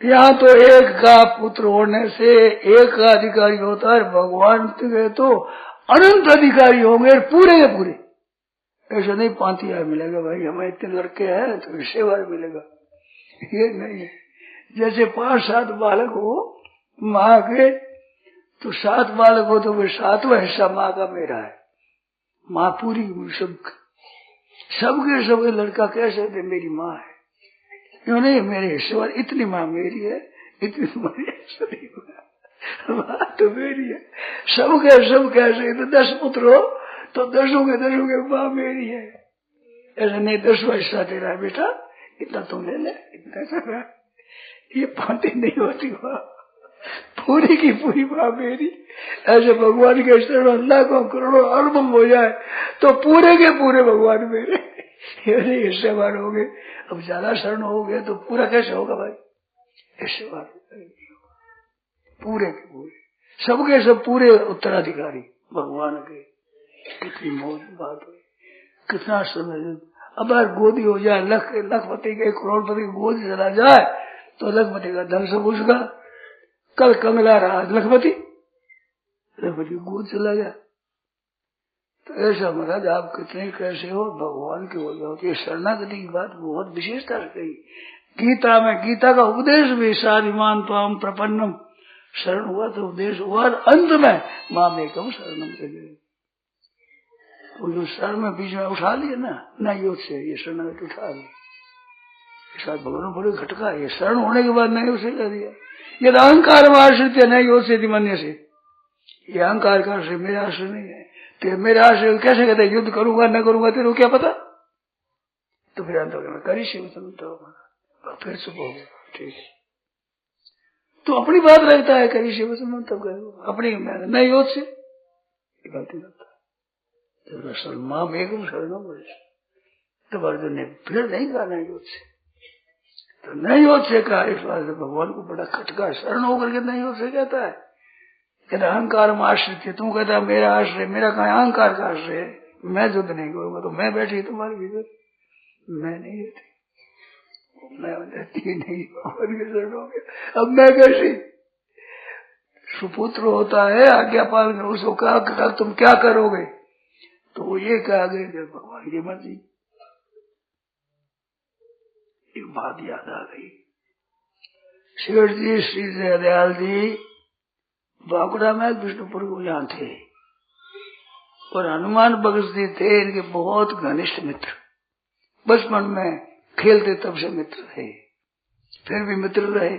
यहाँ तो एक का पुत्र होने से एक का अधिकारी होता है, भगवान के तो अनंत अधिकारी होंगे, पूरे के पूरे। ऐसा नहीं पांतिया मिलेगा, भाई हमें इतने लड़के हैं तो हिस्सेवार मिलेगा, ये नहीं है। जैसे 5-7 बालक हो माँ के, तो 7 बालक हो तो वो 7वां हिस्सा माँ का मेरा है। माँ पूरी सबके सब लड़का कैसे थे, मेरी माँ है, क्यों नहीं मेरे हिस्सेवार, इतनी माँ मेरी है, इतनी तुम्हारी माँ तो मेरी है। सबके सब कैसे, तो 10 पुत्र हो तो 10 के माँ मेरी है। ऐसा नहीं 10वां हिस्सा तेरा है बेटा, इतना तुम ले ले, इतना कर, ये पाती नहीं होती माँ, पूरी की पूरी माँ मेरी। ऐसे भगवान के शरण लाखों करोड़ों अरबों हो जाए तो पूरे के पूरे भगवान मेरे, ये हिस्सेवार हो गए। अब ज्यादा शरण हो गए तो पूरा कैसे होगा भाई, हिस्सेवार पूरे के पूरे, सबके सब पूरे उत्तराधिकारी भगवान के। कितनी मौज बात हुई, कितना समय। अब यार गोदी हो जाए, लखपति के, करोड़पति की गोदी चला जाए तो लखपति का धन सब उसका। कल कंगला रहा लखपति गोद चला गया। तो ऐसा महाराज आप कितने कैसे हो, भगवान के हो जाओ। ये शरणागति की बात बहुत विशेषता से कही गीता में। गीता का उपदेश भी साधिमान त्वाम प्रपन्नम, शरण हुआ तो उपदेश हुआ, अंत में माँ में कम शरणम के लिए। वो जो शरण में बीच में उठा लिया ना योग से, ये शरणागति उठा लिया, शायद भगवान बड़े घटका। ये शरण होने के बाद नहीं उसे कह दिया, ये अहंकार में आश्रित नहीं योग से मन से, ये अहंकार का आश्रय मेरा आश्रय नहीं है। तो मेरा आश्रय कैसे कहते, युद्ध करूंगा न करूंगा तेरे को क्या पता। तो फिर अंत में करी शिव फिर चुप हो गया, ठीक है। तो अपनी बात रहता है, करी शिव तब करो अपनी न योग से गलती करता है। माँ में एकदम शरणों बोले तब अर्जुन ने फिर नहीं कहा नहीं योग से, तो नहीं योग से कहा। इस बात से भगवान को बड़ा खटका, शरण होकर के नहीं योग से कहता है। कहता अहंकार में आश्रित है, तू कहता मेरा आश्रय, मेरा कहा अहंकार का आश्रय है। मैं युद्ध नहीं करूंगा तो मैं बैठी तुम्हारे भीतर, मैं नहीं रहती, मैं रहती नहीं, अब मैं कैसी। सुपुत्र होता है आज्ञा पालन, उसको कहा तुम क्या करोगे, तो वो ये कहा गए भगवान की मर्जी। एक बात याद आ गई, शेठ जी श्री दयाल जी बांकुड़ा में विष्णुपुर को यहाँ थे, और हनुमान बख्श जी थे इनके बहुत घनिष्ठ मित्र। बचपन में खेलते तब से मित्र थे, फिर भी मित्र रहे।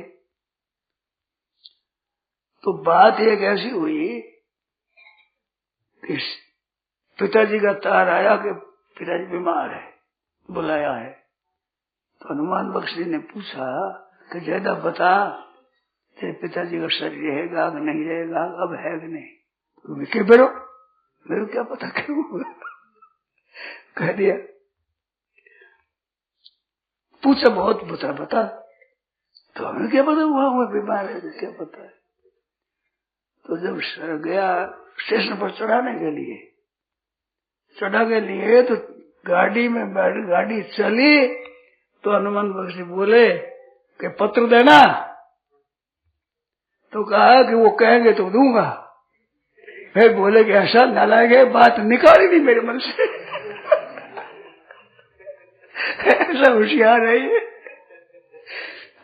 तो बात एक ऐसी हुई कि पिताजी का तार आया कि पिताजी बीमार है, बुलाया है। तो हनुमान बख्श जी ने पूछा कि ज्यादा बता तेरे पिताजी का शरीर रहेगा कि नहीं रहेगा, अब है कि नहीं, तुम क्या बेरो, मेरे क्या पता क्यों कह दिया। पूछा बहुत बता, तो हमें क्या पता हुआ बीमार है, क्या पता है। तो जब गया स्टेशन पर चढ़ाने के लिए तो गाड़ी में बैठ, गाड़ी चली तो हनुमान बख्शी बोले कि पत्र देना, तो कहा कि वो कहेंगे तो दूंगा। फिर बोले कि ऐसा नालायक है, बात निकाली नहीं मेरे मन से ऐसा होशियार है ये,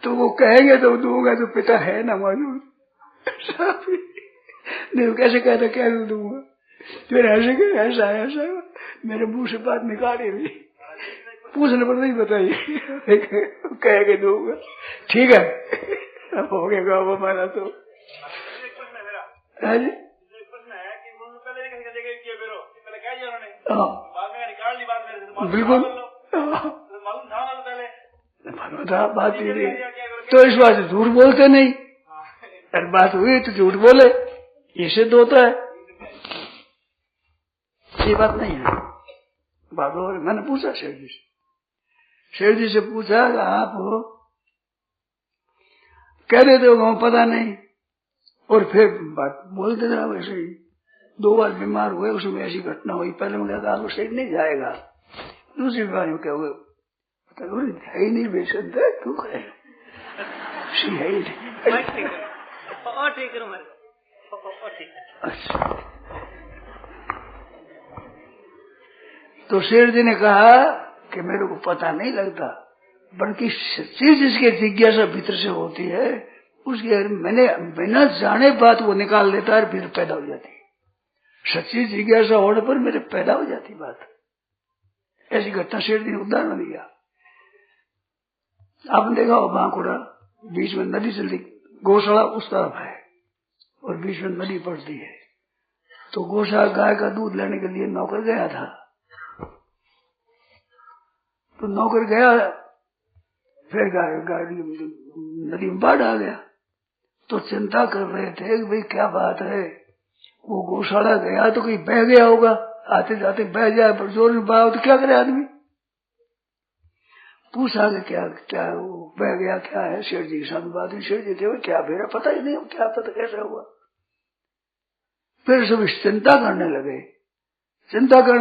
तो वो कहेंगे तो दूंगा, तो पिता है ना मौजूद नहीं, कैसे कहता क्या दूंगा, फिर ऐसा मेरे मुंह से बात निकाली नहीं, पूछने पर नहीं बताइए कहेंगे दूंगा, ठीक है हो गया हमारा। तो बिल्कुल बात ही नहीं, तो इस बात से झूठ बोलते नहीं, अगर बात हुई तो झूठ बोले, ये सिद्ध होता है, ये बात नहीं है। बात हो, मैंने पूछा शेर जी से पूछा आप कह देते हो पता नहीं, और फिर बात बोलते रहा वैसे ही। 2 बार बीमार हुए, उसमें ऐसी घटना हुई, पहले मैं कहता आपको शरीर नहीं जाएगा, दूसरी बार में क्या हुआ है ही नहीं, बेशक क्यों करे है ही नहीं। अच्छा, तो शेर जी ने कहा कि मेरे को पता नहीं लगता, बल्कि सच्ची जिसकी जिज्ञासा भीतर से होती है उसके मैंने बिना जाने बात वो निकाल लेता है, फिर पैदा हो जाती है। सच्ची जिज्ञासा होने पर मेरे पैदा हो जाती बात। ऐसी घटना शेर जी ने उदाहरण दिया। आपने देखा हो बांकुड़ा, बीच में नदी चलती, गौशाला उस तरफ है और बीच में नदी पड़ती है। तो गौशाला गाय का दूध लेने के लिए नौकर गया था, तो नौकर गया, फिर गाड़ी नदी में बाढ़ आ गया। तो चिंता कर रहे थे कि भाई क्या बात है, वो गौशाला गया तो कहीं बह गया होगा, आते जाते बह जाए, पर जोर में बहा तो क्या करे आदमी। पूछा कि क्या वो बह गया, क्या है। शेर जी के साथ बात हुई, शेर जी थे क्या मेरा पता ही नहीं, क्या पता कैसा हुआ। फिर सब चिंता करने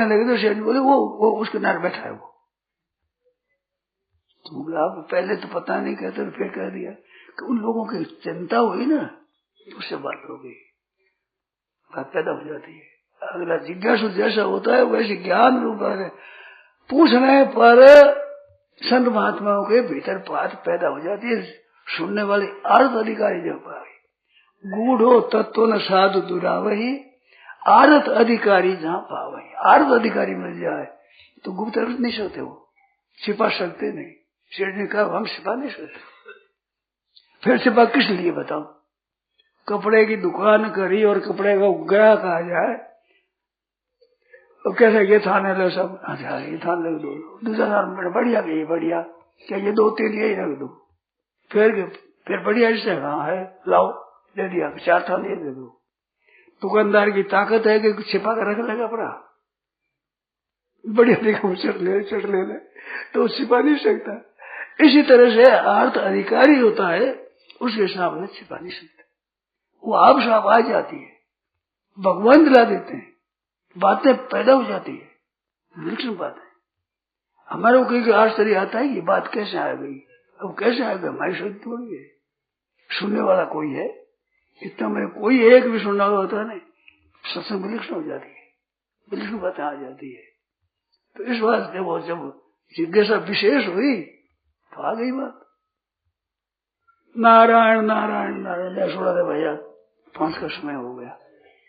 लगे तो शेर जी बोले वो उसके किनारे बैठा है वो। तो आप पहले तो पता नहीं कहते, तो फिर कह दिया कि उन लोगों की चिंता हुई ना, उससे बात हो गई, बात पैदा हो जाती है। अगला जिज्ञासु जैसा होता है वैसे ज्ञान रूप है, पूछने पर संत महात्माओं के भीतर बात पैदा हो जाती है। सुनने वाले अर्थ अधिकारी जब पाए, गूढ़ो तत्व न साधु दुरावही, आरत अधिकारी जहाँ पावही। आरत अधिकारी मिल जाए तो गुप्त अर्थ नहीं सकते, वो छिपा सकते नहीं। शेर ने कहा हम छिपा नहीं सकते। फिर छिपा किस लिए बताओ। कपड़े की दुकान करी और कपड़े का ग्राहक आ जाए तो कैसे ये थाने लो सब, अच्छा ये थाने रख दो, दूसरा थान बढ़िया ये बढ़िया, क्या ये 2-3 यही रख दो। फिर बढ़िया इससे हाँ है, लाओ दे दिया, 4 थान ये दे दो। दुकानदार की ताकत है कि छिपा कर रख लेगा कपड़ा, बढ़िया देखो चट ले तो छिपा नहीं सकता। इसी तरह से अर्थ अधिकारी होता है, उसके सामने छिपा नहीं सकता, वो आप साफ आ जाती है, भगवान दिला देते हैं, बातें पैदा हो जाती है। विलक्षण बात है। हमारे को कहीं आश्चर्य आता है ये बात कैसे आ गई, अब कैसे आ गई, हमारी सोच थोड़ी है। सुनने वाला कोई है, इतना में कोई एक भी सुनना होता है, सत्संग विलक्षण हो जाती है, विलक्षण बातें आ जाती है। तो इस बात से वो जब जिज्ञासा विशेष हुई तो आ गई बात। नारायण नारायण नारायण, छोड़ा दे भैया, 5 का समय हो गया।